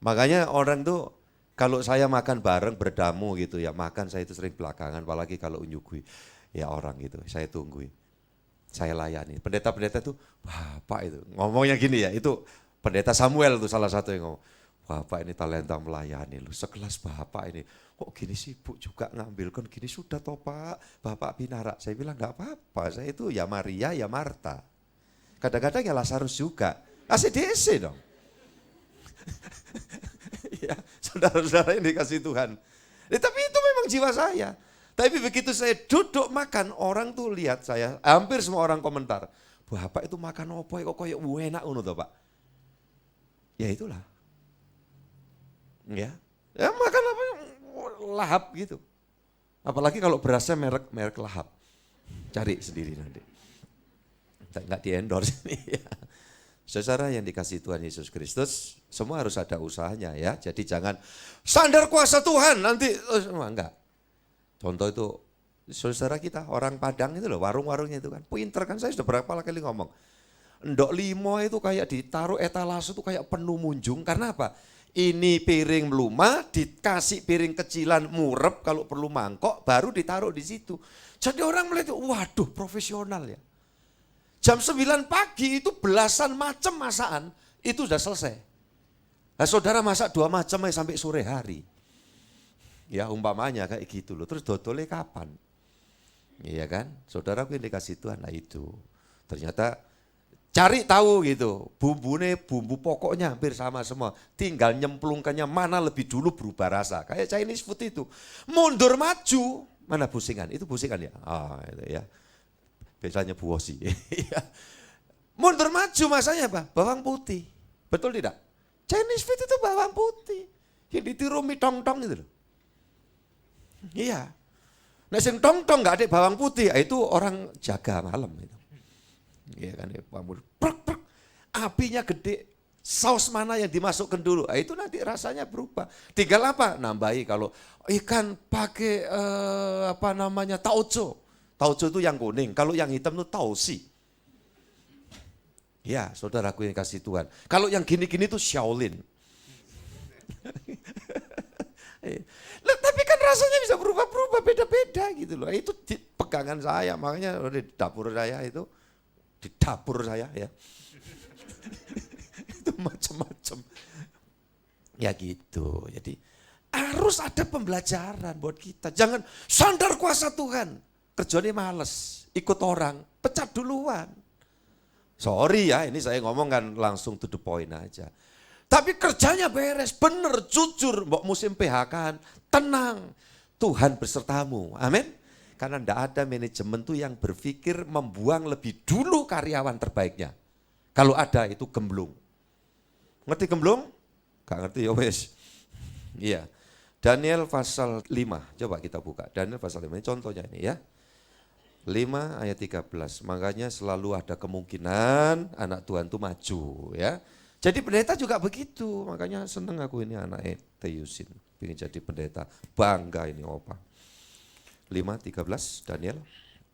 Makanya orang tuh kalau saya makan bareng berdamu gitu ya, makan saya itu sering belakangan, apalagi kalau nyugui ya orang gitu, saya tungguin. Saya layani. Pendeta-pendeta tuh, Bapak itu ngomongnya gini ya, itu pendeta Samuel tuh salah satu yang ngomong. Bapak ini talenta melayani lu, sekelas Bapak ini, kok gini sibuk juga ngambil, kan gini sudah toh Pak, Bapak Binara. Saya bilang enggak apa-apa, saya itu ya Maria ya Marta. Kadang-kadang ya Lazarus juga, ACDC dong. Ya saudara-saudara yang dikasih Tuhan. Tapi itu memang jiwa saya. Tapi begitu saya duduk makan, orang tuh lihat saya, hampir semua orang komentar, Bapak itu makan apa kok kayak enak ngono toh Pak. Ya itulah. Ya makan apa lahap gitu. Apalagi kalau berasnya merek lahap. Cari sendiri nanti. Enggak di-endorse ini ya. Saudara yang dikasih Tuhan Yesus Kristus, semua harus ada usahanya ya. Jadi jangan sandar kuasa Tuhan nanti enggak. Contoh itu saudara kita orang Padang itu loh, warung-warungnya itu kan. Pinter kan, saya sudah berapa kali ngomong. Endok limo itu kayak ditaruh etalase itu kayak penuh munjung. Karena apa? Ini piring meluma, dikasih piring kecilan murep kalau perlu mangkok, baru ditaruh di situ. Jadi orang melihat, waduh profesional ya. Jam 9 pagi itu belasan macam masakan, itu sudah selesai. Nah saudara masak 2 macam sampai sore hari. Ya umpamanya kayak gitu loh, terus dodolnya kapan? Iya kan, saudaraku yang dikasih Tuhan, nah itu. Ternyata cari tahu gitu, bumbu pokoknya hampir sama semua. Tinggal nyemplungkannya mana lebih dulu berubah rasa. Kayak Chinese food itu. Mundur maju, mana busingan? Itu busingan ya? Itu ya. Biasanya buosi. Mundur maju masanya apa? Bawang putih. Betul tidak? Chinese food itu bawang putih. Yang ditiru mie tong-tong itu loh. Iya. Nah sing tong-tong enggak ada bawang putih, itu orang jaga malam itu. Iya kan, apinya gede, saus mana yang dimasukkan dulu, itu nanti rasanya berubah. Tinggal apa? Nambahi kalau ikan pakai tauco. Tauco itu yang kuning, kalau yang hitam itu tausi. Ya, saudaraku yang kasih Tuhan. Kalau yang gini-gini itu Shaolin. Tapi kan rasanya bisa berubah-berubah, beda-beda gitu loh. Itu pegangan saya, makanya di dapur saya itu. Di dapur saya ya. Itu macam-macam. Ya gitu. Jadi harus ada pembelajaran buat kita. Jangan sandar kuasa Tuhan. Kerjanya males, ikut orang, pecat duluan. Sorry ya, ini saya ngomong kan langsung to the point aja. Tapi kerjanya beres, bener, jujur, mbok musim PHK-an, tenang. Tuhan bersertamu. Amin. Karena tidak ada manajemen tuh yang berpikir membuang lebih dulu karyawan terbaiknya. Kalau ada itu gemblung. Ngerti gemblung? Gak ngerti ya wes. Iya. Daniel pasal 5, coba kita buka. Daniel pasal 5, ini contohnya ini ya. 5 ayat 13, makanya selalu ada kemungkinan anak Tuhan tuh maju ya. Jadi pendeta juga begitu, makanya seneng aku ini anak Teyusin. Pengen jadi pendeta, bangga ini opa. 5:13 Daniel.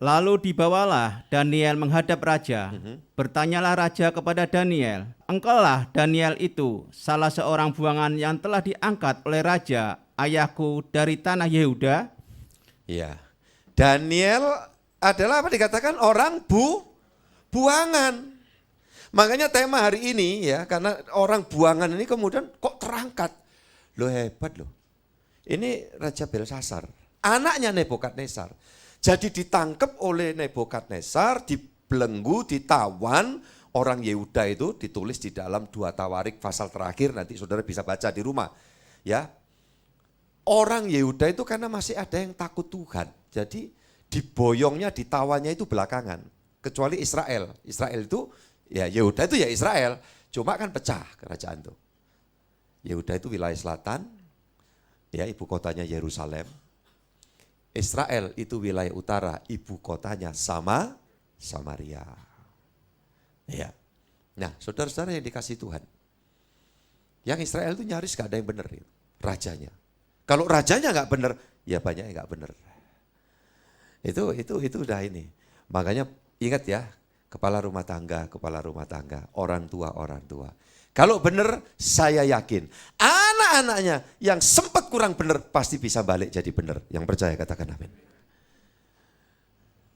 Lalu dibawalah Daniel menghadap raja. Bertanyalah raja kepada Daniel, engkaulah Daniel itu, salah seorang buangan yang telah diangkat oleh raja ayahku dari tanah Yehuda? Ya, Daniel adalah apa dikatakan orang buangan. Makanya tema hari ini ya, karena orang buangan ini kemudian kok terangkat. Loh hebat loh. Ini Raja Belsasar, anaknya Nebukadnezar. Jadi ditangkap oleh Nebukadnezar, dibelenggu, ditawan. Orang Yehuda itu ditulis di dalam 2 Tawarik pasal terakhir, nanti saudara bisa baca di rumah. Ya, orang Yehuda itu karena masih ada yang takut Tuhan. Jadi diboyongnya, ditawannya itu belakangan. Kecuali Israel. Israel itu, ya Yehuda itu ya Israel. Cuma kan pecah kerajaan itu. Yehuda itu wilayah selatan, ya ibu kotanya Yerusalem. Israel itu wilayah utara, ibu kotanya Samaria. Ya. Nah, saudara-saudara yang dikasih Tuhan. Yang Israel itu nyaris gak ada yang benar, rajanya. Kalau rajanya gak benar, ya banyak yang gak benar. Itu udah ini. Makanya ingat ya, kepala rumah tangga, orang tua. Kalau benar, saya yakin anak-anaknya yang sempat kurang benar pasti bisa balik jadi benar. Yang percaya katakan amin.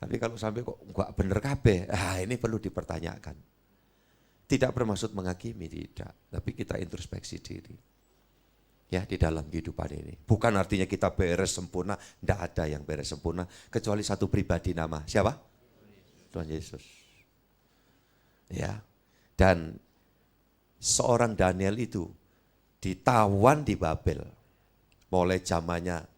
Tapi kalau sampai kok enggak benar kabeh, ini perlu dipertanyakan. Tidak bermaksud menghakimi, tidak. Tapi kita introspeksi diri. Ya, di dalam kehidupan ini. Bukan artinya kita beres sempurna, tidak ada yang beres sempurna. Kecuali satu pribadi nama, siapa? Tuhan Yesus. Ya, dan seorang Daniel itu ditawan di Babel. Mulai zamannya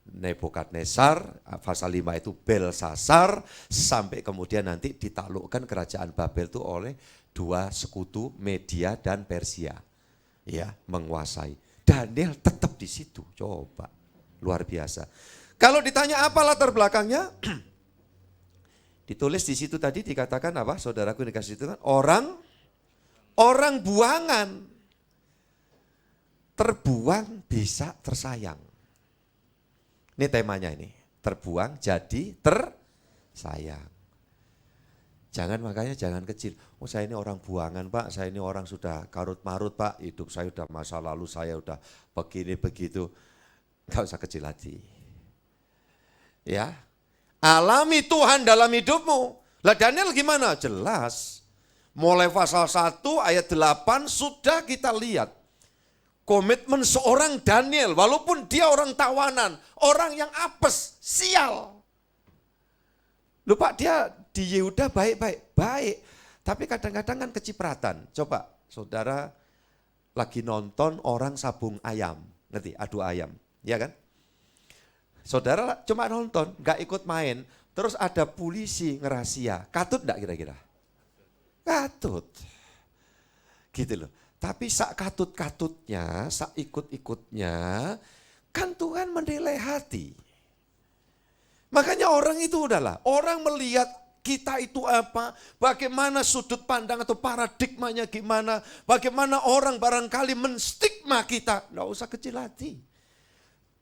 Nebukadnezar, pasal 5 itu Belsasar, sampai kemudian nanti ditaklukkan kerajaan Babel itu oleh 2 sekutu Media dan Persia. Ya, menguasai. Daniel tetap di situ, coba. Luar biasa. Kalau ditanya apa latar belakangnya? Ditulis di situ tadi dikatakan apa? Saudaraku dikasih itu kan orang buangan. Terbuang bisa tersayang. Ini temanya ini, terbuang jadi tersayang. Makanya jangan kecil. Oh saya ini orang buangan Pak, saya ini orang sudah karut-marut Pak, hidup saya sudah masa lalu saya sudah begini begitu. Enggak usah kecil hati. Ya, alami Tuhan dalam hidupmu. Lah Daniel gimana? Jelas. Mulai pasal 1 ayat 8 sudah kita lihat. Komitmen seorang Daniel, walaupun dia orang tawanan, orang yang apes, sial. Lupa dia di Yehuda baik. Tapi kadang-kadang kan kecipratan. Coba saudara lagi nonton orang sabung ayam, ngerti? Adu ayam, ya kan? Saudara cuma nonton, gak ikut main, terus ada polisi ngerahasia. Katut enggak kira-kira? Katut. Gitu loh. Tapi sak katut-katutnya, sak ikut-ikutnya, kan Tuhan menilai hati. Makanya orang itu udahlah, orang melihat kita itu apa, bagaimana sudut pandang atau paradigmanya gimana, bagaimana orang barangkali menstigma kita, nggak usah kecil hati.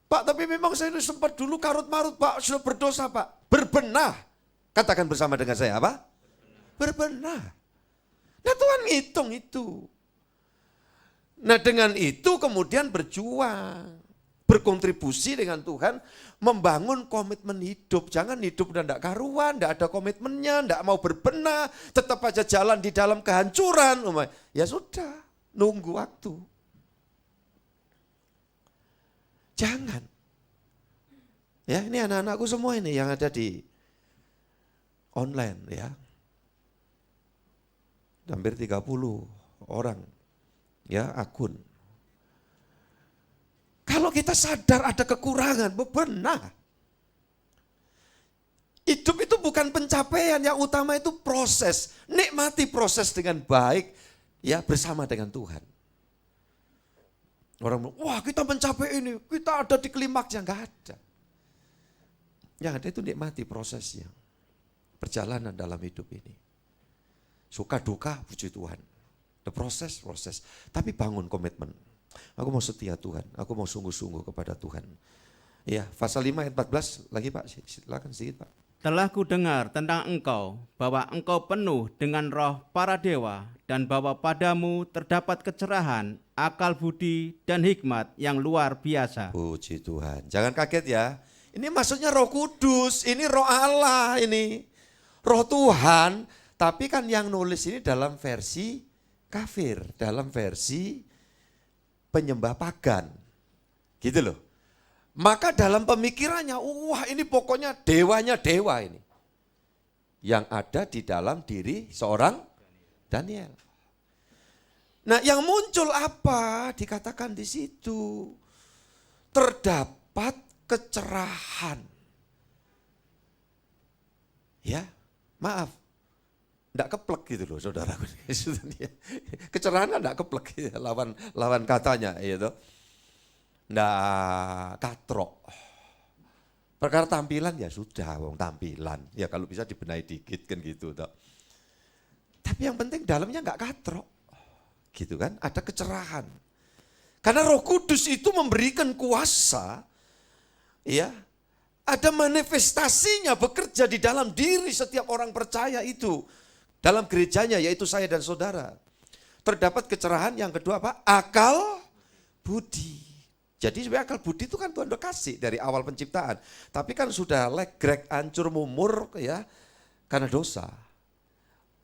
Pak, tapi memang saya ini sempat dulu karut-marut Pak, sudah berdosa Pak. Berbenah, katakan bersama dengan saya apa? Berbenah. Nah Tuhan ngitung itu. Nah dengan itu kemudian berjuang, berkontribusi dengan Tuhan, membangun komitmen hidup. Jangan hidup dan tidak karuan, tidak ada komitmennya, tidak mau berbenah, tetap aja jalan di dalam kehancuran. Ya sudah, nunggu waktu. Jangan. Ya ini anak-anakku semua ini yang ada di online ya. Hampir 30 orang. Ya, akun. Kalau kita sadar ada kekurangan, bebenah. Hidup itu bukan pencapaian, yang utama itu proses. Nikmati proses dengan baik, ya bersama dengan Tuhan. Orang bilang, wah kita mencapai ini, kita ada di klimaks, yang enggak ada. Yang ada itu nikmati prosesnya. Perjalanan dalam hidup ini. Suka duka, puji Tuhan. The proses. Tapi bangun komitmen. Aku mau setia Tuhan, aku mau sungguh-sungguh kepada Tuhan. Ya, pasal 5 ayat 14 lagi Pak, silakan sedikit Pak. Telah kudengar tentang engkau, bahwa engkau penuh dengan roh para dewa, dan bahwa padamu terdapat kecerahan, akal budi, dan hikmat yang luar biasa. Puji Tuhan. Jangan kaget ya, Ini maksudnya Roh Kudus, ini Roh Allah ini. Roh Tuhan, tapi kan yang nulis ini dalam versi kafir, dalam versi penyembah pagan. Gitu loh. Maka dalam pemikirannya, wah ini pokoknya dewanya dewa ini. Yang ada di dalam diri seorang Daniel. Nah yang muncul apa? Dikatakan di situ. Terdapat kecerahan. Ya, maaf. Enggak keplek gitu loh saudaraku. Kecerahan kan enggak keplek gitu, lawan katanya gitu. Enggak katrok. Perkara tampilan ya sudah, wong tampilan. Ya kalau bisa dibenahi dikit kan gitu toh. Tapi yang penting dalamnya enggak katrok. Gitu kan, ada kecerahan. Karena Roh Kudus itu memberikan kuasa. Ya, ada manifestasinya bekerja di dalam diri setiap orang percaya itu. Dalam gerejanya yaitu saya dan saudara. Terdapat kecerahan yang kedua apa? Akal budi. Jadi sebenarnya akal budi itu kan Tuhan udah kasih dari awal penciptaan. Tapi kan sudah legrek, hancur, mumur ya karena dosa.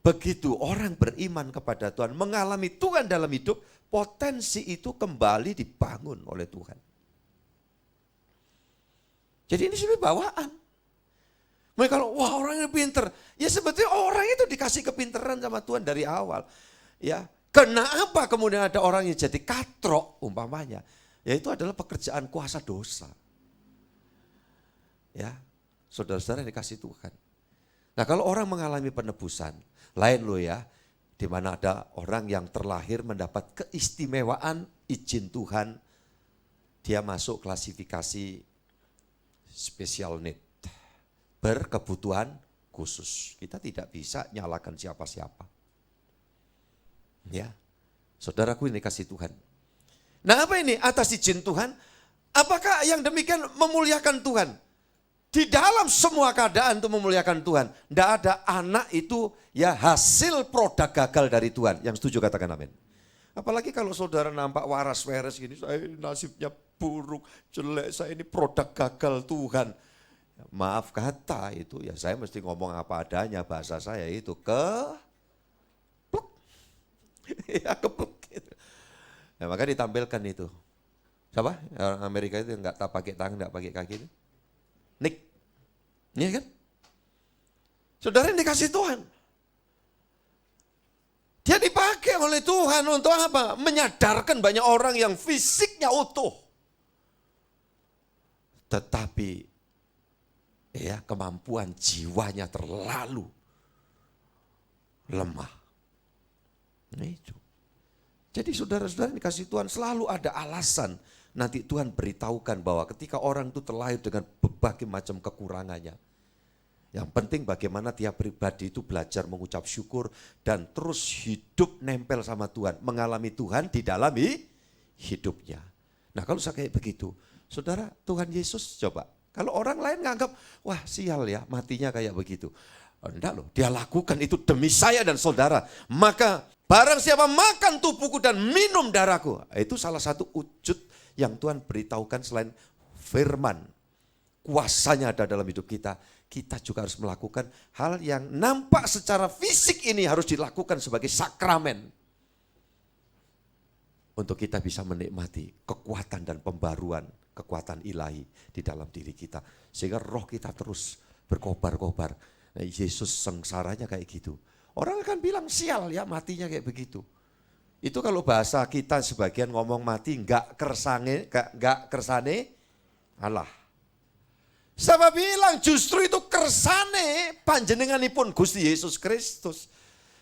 Begitu orang beriman kepada Tuhan, mengalami Tuhan dalam hidup, potensi itu kembali dibangun oleh Tuhan. Jadi ini sebenarnya bawaan. Mereka kalau wah orang ini pinter, ya sebetulnya orang itu dikasih kepinteran sama Tuhan dari awal. Ya, kenapa kemudian ada orang yang jadi katrok umpamanya? Ya itu adalah pekerjaan kuasa dosa. Ya, saudara-saudara yang dikasih Tuhan. Nah kalau orang mengalami penebusan, lain loh ya, di mana ada orang yang terlahir mendapat keistimewaan izin Tuhan, dia masuk klasifikasi special need, berkebutuhan khusus. Kita tidak bisa nyalakan siapa-siapa. Ya, saudaraku ini kasih Tuhan. Nah apa ini atas izin Tuhan? Apakah yang demikian memuliakan Tuhan? Di dalam semua keadaan itu memuliakan Tuhan. Tidak ada anak itu ya hasil produk gagal dari Tuhan. Yang setuju katakan amin. Apalagi kalau saudara nampak waras-waras gini, saya nasibnya buruk, jelek, saya ini produk gagal Tuhan. Maaf kata itu, ya saya mesti ngomong apa adanya, bahasa saya itu keplek. Ya keplek gitu. Nah, maka ditampilkan itu. Siapa? Orang Amerika itu yang enggak pakai tangan, enggak pakai kaki itu. Nick. Iya kan? Saudara yang dikasih Tuhan. Dia dipakai oleh Tuhan untuk apa? Menyadarkan banyak orang yang fisiknya utuh. Tetapi ya kemampuan jiwanya terlalu lemah. Nah itu. Jadi saudara-saudara dikasih Tuhan selalu ada alasan. Nanti Tuhan beritahukan bahwa ketika orang itu terlahir dengan berbagai macam kekurangannya. Yang penting bagaimana tiap pribadi itu belajar mengucap syukur dan terus hidup nempel sama Tuhan. Mengalami Tuhan di dalam hidupnya. Nah kalau saya kayak begitu, saudara Tuhan Yesus coba. Kalau orang lain nganggap, wah sial ya matinya kayak begitu. Enggak loh, dia lakukan itu demi saya dan saudara. Maka barang siapa makan tubuhku dan minum darahku. Itu salah satu wujud yang Tuhan beritahukan selain firman. Kuasanya ada dalam hidup kita. Kita juga harus melakukan hal yang nampak secara fisik ini harus dilakukan sebagai sakramen. Untuk kita bisa menikmati kekuatan dan pembaruan, kekuatan ilahi di dalam diri kita. Sehingga roh kita terus berkobar-kobar. Nah, Yesus sengsaranya kayak gitu. Orang akan bilang sial ya matinya kayak begitu. Itu kalau bahasa kita sebagian ngomong mati enggak kersane Allah. Saya bilang justru itu kersane panjenenganipun Gusti Yesus Kristus.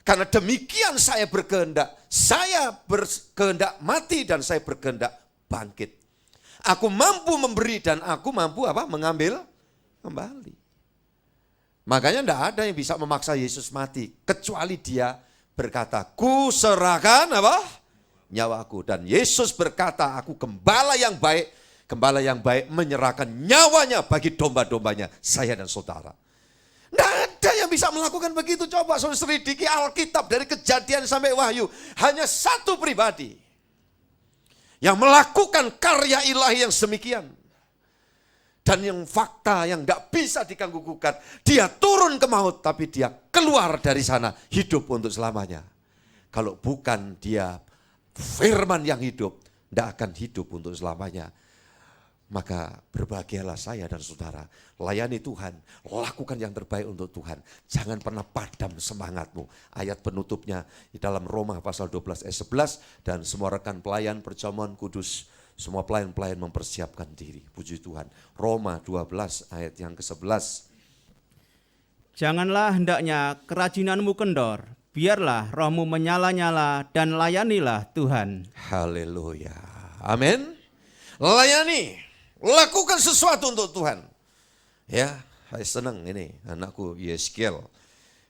Karena demikian saya berkehendak. Saya berkehendak mati dan saya berkehendak bangkit. Aku mampu memberi dan aku mampu apa? Mengambil kembali. Makanya tidak ada yang bisa memaksa Yesus mati. Kecuali dia berkata, ku serahkan apa? Nyawaku. Dan Yesus berkata, aku gembala yang baik. Gembala yang baik menyerahkan nyawanya bagi domba-dombanya, saya dan saudara. Tidak ada yang bisa melakukan begitu. Coba saudara selidiki Alkitab dari Kejadian sampai Wahyu. Hanya satu pribadi yang melakukan karya ilahi yang sedemikian. dan yang fakta yang tidak bisa diganggu-gugat. Dia turun ke maut, tapi dia keluar dari sana hidup untuk selamanya. Kalau bukan dia firman yang hidup, tidak akan hidup untuk selamanya. Maka berbahagialah saya dan saudara, layani Tuhan, lakukan yang terbaik untuk Tuhan. Jangan pernah padam semangatmu. Ayat penutupnya di dalam Roma pasal 12 ayat 11, dan semua rekan pelayan perjamuan kudus, semua pelayan-pelayan mempersiapkan diri. Puji Tuhan. Roma 12 ayat yang ke-11. Janganlah hendaknya kerajinanmu kendor, biarlah rohmu menyala-nyala dan layanilah Tuhan. Haleluya. Amin. Layani. Lakukan sesuatu untuk Tuhan. Ya, saya senang ini anakku Yeskiel.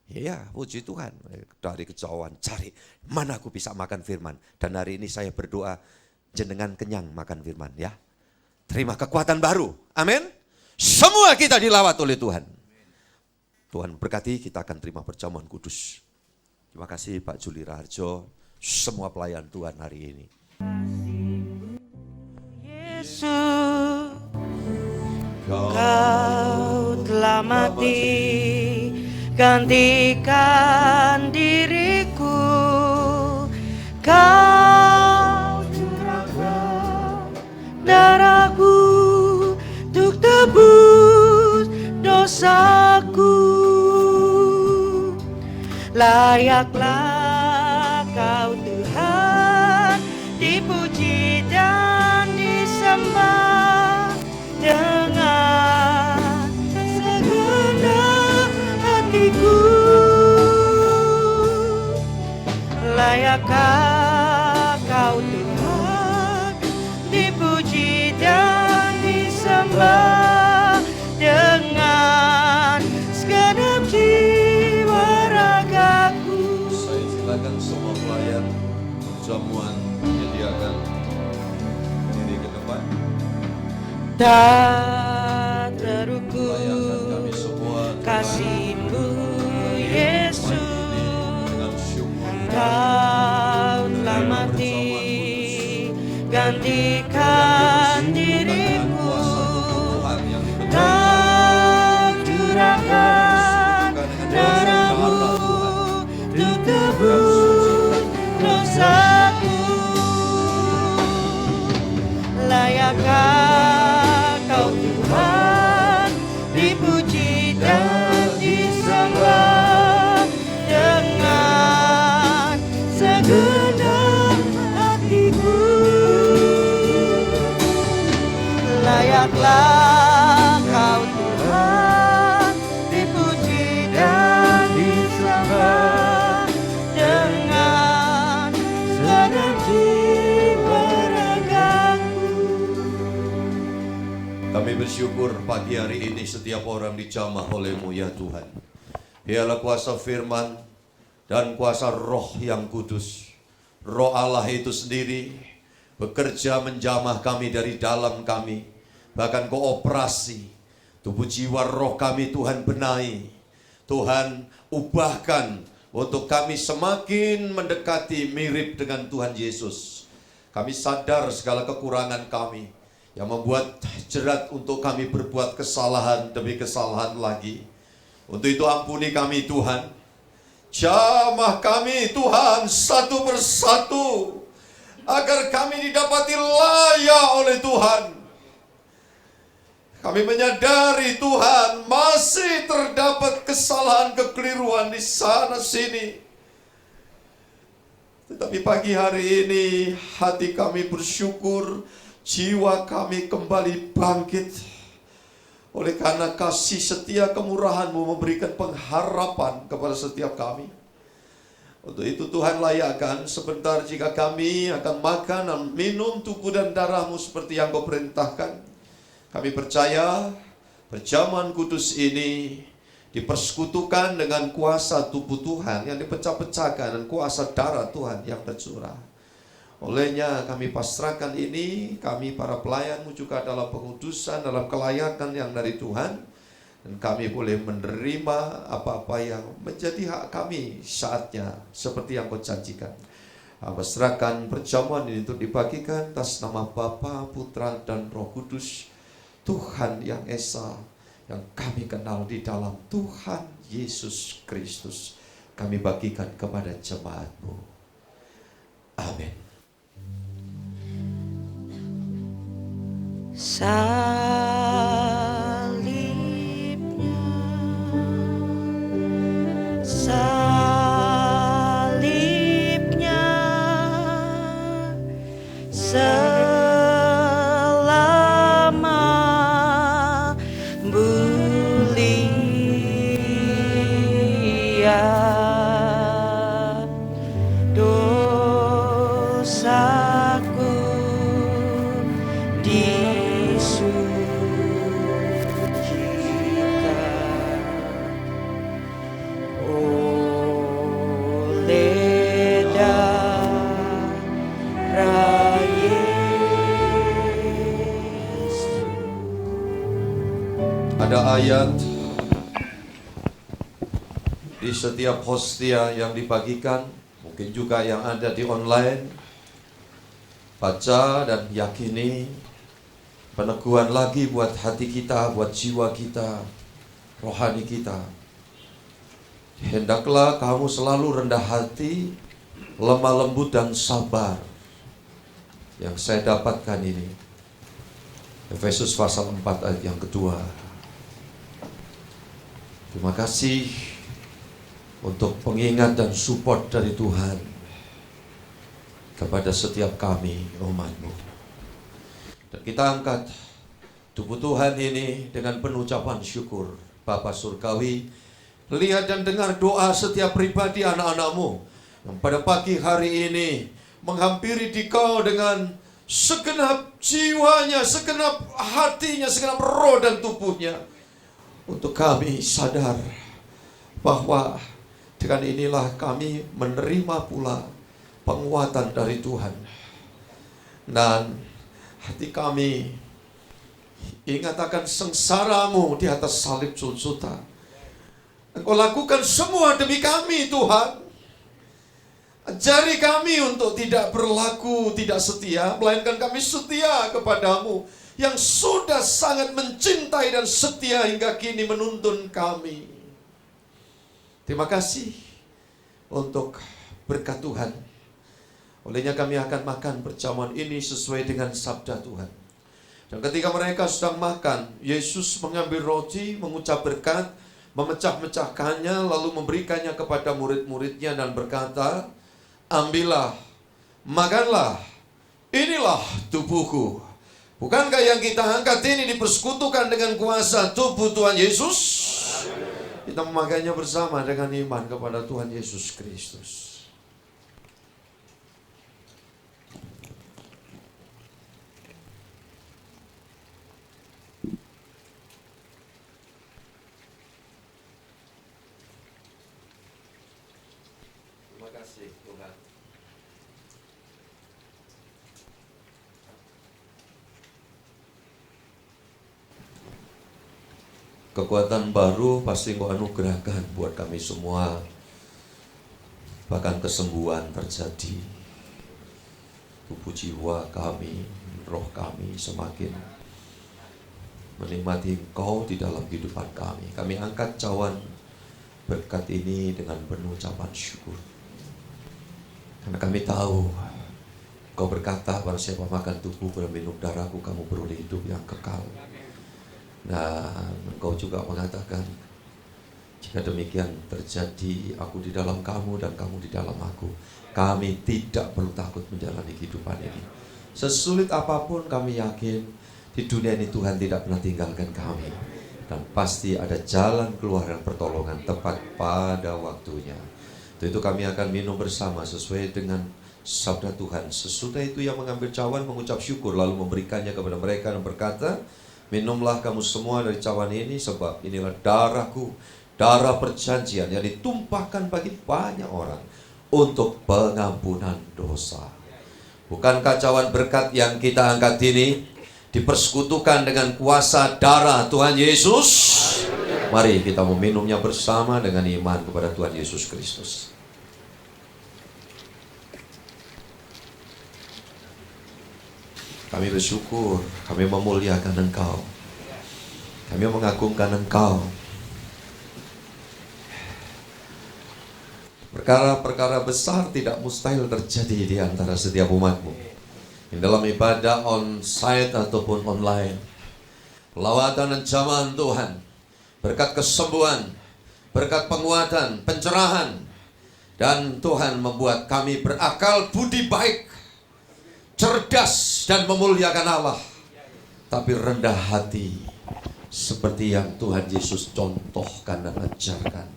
Ya, puji Tuhan. Dari kejauhan cari mana aku bisa makan firman. Dan hari ini saya berdoa jenengan kenyang makan firman ya. Terima kekuatan baru. Amin. Semua kita dilawat oleh Tuhan. Tuhan berkati, kita akan terima perjamuan kudus. Terima kasih Pak Juli Raharjo, semua pelayan Tuhan hari ini. Yesus, Kau telah mati, gantikan diriku. Kau curahkan darahku untuk tebus dosaku. Layaklah Kau Tuhan, dipuji dan disembah dengan segenap hatiku. Layakkah Kau Tuhan, dipuji dan disembah dengan segenap jiwa ragaku. Saya silakan semua pelayan perjamuan menyediakan diri ke depan. Tak terukur Layakkan kami semua kasih-Mu Yesus, dengan syukur. Kau telah mati, gantikan diriku. Kau curahkan darahmu untuk tebus dosaku. Layakkah Kau Tuhan, dipuji dan disembah dengan segenap hatiku. Layaklah Kau Tuhan, dipuji dan disembah dengan segenap jiwa ragaku. Kami bersyukur pagi hari ini setiap orang dijamah oleh-Mu ya Tuhan. Biarlah kuasa firman dan kuasa roh yang kudus. Roh Allah itu sendiri bekerja menjamah kami dari dalam kami. Bahkan kooperasi tubuh jiwa roh kami Tuhan benahi. Tuhan ubahkan untuk kami semakin mendekati mirip dengan Tuhan Yesus. Kami sadar segala kekurangan kami yang membuat jerat untuk kami berbuat kesalahan demi kesalahan lagi. Untuk itu ampuni kami Tuhan. Jamah kami Tuhan satu persatu, agar kami didapati layak oleh Tuhan. Kami menyadari Tuhan masih terdapat kesalahan kekeliruan di sana sini. Tetapi pagi hari ini hati kami bersyukur, jiwa kami kembali bangkit. Oleh karena kasih setia kemurahan-Mu memberikan pengharapan kepada setiap kami. Untuk itu Tuhan layakkan sebentar jika kami akan makan dan minum tubuh dan darah-Mu seperti yang Kau perintahkan. Kami percaya perjamuan kudus ini dipersekutukan dengan kuasa tubuh Tuhan yang dipecah-pecahkan dan kuasa darah Tuhan yang tercurah. Olehnya kami pasrahkan ini, kami para pelayan-Mu juga dalam pengudusan, dalam kelayakan yang dari Tuhan. Dan kami boleh menerima apa-apa yang menjadi hak kami saatnya, seperti yang Kau janjikan. Hamba serahkan perjamuan ini untuk dibagikan atas nama Bapa, Putra, dan Roh Kudus. Tuhan yang esa, yang kami kenal di dalam Tuhan Yesus Kristus, kami bagikan kepada jemaat-Mu. Amin. Salibnya selama bulia, dosaku disucikan oleh darah Yesus. Ada ayat di setiap hostia yang dibagikan, mungkin juga yang ada di online. Baca dan yakini, peneguhan lagi buat hati kita, buat jiwa kita, rohani kita. Hendaklah kamu selalu rendah hati, lemah lembut dan sabar. Yang saya dapatkan ini, Efesus pasal 4 ayat yang kedua. Terima kasih untuk pengingat dan support dari Tuhan kepada setiap kami, umat-Mu. Dan kita angkat tubuh Tuhan ini dengan penuh ucapan syukur. Bapa Surgawi, lihat dan dengar doa setiap pribadi anak-anak-Mu yang pada pagi hari ini menghampiri Dikau dengan segenap jiwanya, segenap hatinya, segenap roh dan tubuhnya. Untuk kami sadar bahwa dengan inilah kami menerima pula penguatan dari Tuhan. Dan hati kami ingat akan sengsara-Mu di atas salib Golgota. Engkau lakukan semua demi kami, Tuhan. Ajari kami untuk tidak berlaku tidak setia, melainkan kami setia kepadamu yang sudah sangat mencintai dan setia hingga kini menuntun kami. Terima kasih untuk berkat Tuhan. Olehnya kami akan makan perjamuan ini sesuai dengan sabda Tuhan. Dan ketika mereka sedang makan, Yesus mengambil roti, mengucap berkat, memecah-mecahkannya, lalu memberikannya kepada murid-muridnya dan berkata, ambillah, makanlah, inilah tubuhku. Bukankah yang kita angkat ini dipersekutukan dengan kuasa tubuh Tuhan Yesus? Kita memakainya bersama dengan iman kepada Tuhan Yesus Kristus. Terima kasih Tuhan. Kekuatan baru pasti Engkau anugerahkan buat kami semua. Bahkan kesembuhan terjadi. Tubuh jiwa kami, roh kami semakin menikmati Engkau di dalam kehidupan kami. Kami angkat cawan berkat ini dengan penuh ucapan syukur. Karena kami tahu Engkau berkata, barang siapa makan tubuhku dan minum darahku, kamu beroleh hidup yang kekal. Dan Engkau juga mengatakan, jika demikian terjadi, aku di dalam kamu dan kamu di dalam aku, kami tidak perlu takut menjalani kehidupan ini. Sesulit apapun kami yakin, di dunia ini Tuhan tidak pernah tinggalkan kami. Dan pasti ada jalan keluar dan pertolongan tepat pada waktunya. Untuk itu kami akan minum bersama sesuai dengan sabda Tuhan. Sesudah itu yang mengambil cawan mengucap syukur, lalu memberikannya kepada mereka dan berkata, minumlah kamu semua dari cawan ini, sebab inilah darahku, darah perjanjian yang ditumpahkan bagi banyak orang untuk pengampunan dosa. Bukankah cawan berkat yang kita angkat ini dipersekutukan dengan kuasa darah Tuhan Yesus? Mari kita meminumnya bersama dengan iman kepada Tuhan Yesus Kristus. Kami bersyukur, kami memuliakan Engkau. Kami mengagungkan Engkau. Perkara-perkara besar tidak mustahil terjadi di antara setiap umat-Mu. Di dalam ibadah on-site ataupun online. Pelawatan dan jamahan Tuhan. Berkat kesembuhan, berkat penguatan, pencerahan. Dan Tuhan membuat kami berakal budi baik, cerdas dan memuliakan Allah. Tapi rendah hati, seperti yang Tuhan Yesus contohkan dan ajarkan.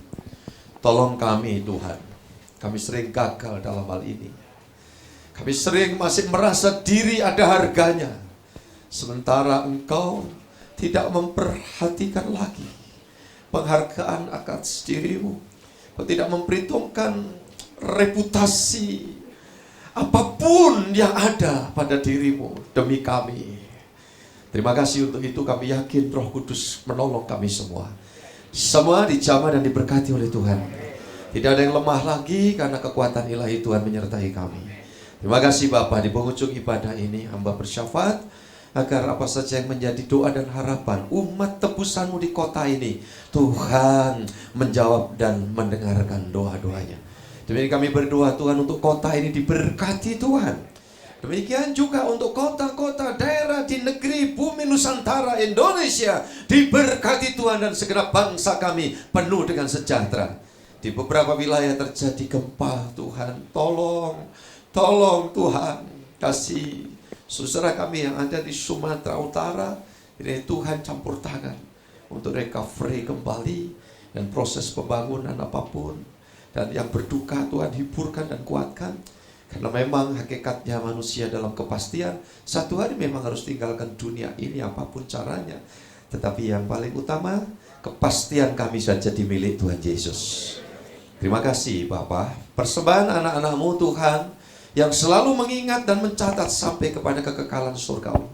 Tolong kami Tuhan, kami sering gagal dalam hal ini. Kami sering masih merasa diri ada harganya. Sementara Engkau tidak memperhatikan lagi penghargaan akan dirimu. Engkau tidak memperhitungkan reputasi apapun yang ada pada dirimu demi kami. Terima kasih untuk itu, kami yakin Roh Kudus menolong kami semua. Semua dijamah dan diberkati oleh Tuhan. Tidak ada yang lemah lagi karena kekuatan ilahi Tuhan menyertai kami. Terima kasih Bapa, di penghujung ibadah ini hamba bersyafaat agar apa saja yang menjadi doa dan harapan umat tebusan-Mu di kota ini, Tuhan menjawab dan mendengarkan doa-doanya. Demikian kami berdoa Tuhan untuk kota ini diberkati Tuhan. Demikian juga untuk kota-kota daerah di negeri bumi Nusantara Indonesia diberkati Tuhan, dan segenap bangsa kami penuh dengan sejahtera. Di beberapa wilayah terjadi gempa, Tuhan tolong Tuhan, kasih saudara kami yang ada di Sumatera Utara, ini Tuhan campur tangan untuk recovery kembali dan proses pembangunan apapun. Dan yang berduka Tuhan hiburkan dan kuatkan. Karena memang hakikatnya manusia dalam kepastian, satu hari memang harus tinggalkan dunia ini apapun caranya. Tetapi yang paling utama, kepastian kami saja di milik Tuhan Yesus. Terima kasih Bapa, persembahan anak-anak-Mu Tuhan, yang selalu mengingat dan mencatat sampai kepada kekekalan surgawi.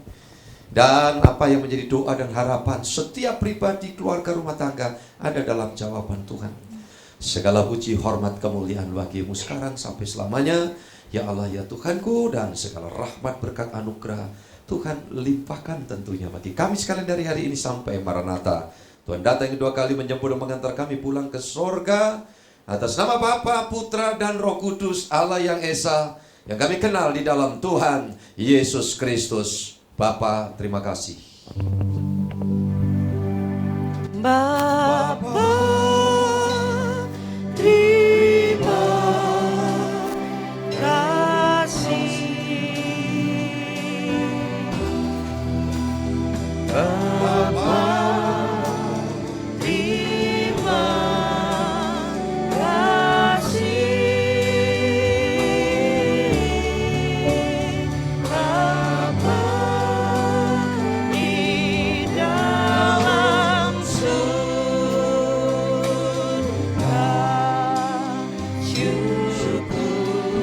Dan apa yang menjadi doa dan harapan setiap pribadi, keluarga, rumah tangga ada dalam jawaban Tuhan. Segala puji, hormat, kemuliaan bagi-Mu sekarang sampai selamanya. Ya Allah, ya Tuhanku, dan segala rahmat, berkat, anugerah Tuhan limpahkan tentunya bagi kami sekalian dari hari ini sampai Maranatha. Tuhan datang kedua kali menjemput dan mengantar kami pulang ke sorga. Atas nama Bapa, Putra, dan Roh Kudus, Allah yang Esa, yang kami kenal di dalam Tuhan Yesus Kristus. Bapa, terima kasih. Bapa, terima kasih. Bapa, terima kasih. Bapa di dalam surga, syukur,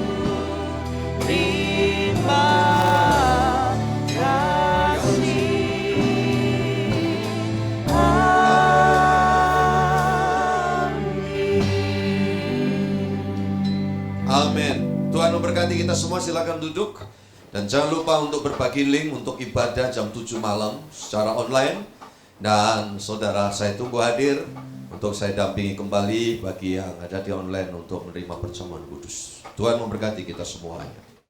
terima kasih. Amin. Tuhan memberkati kita semua, silakan duduk. Dan jangan lupa untuk berbagi link untuk ibadah jam 7 malam secara online. Dan saudara, saya tunggu hadir untuk saya dampingi kembali bagi yang ada di online untuk menerima perjamuan kudus. Tuhan memberkati kita semuanya.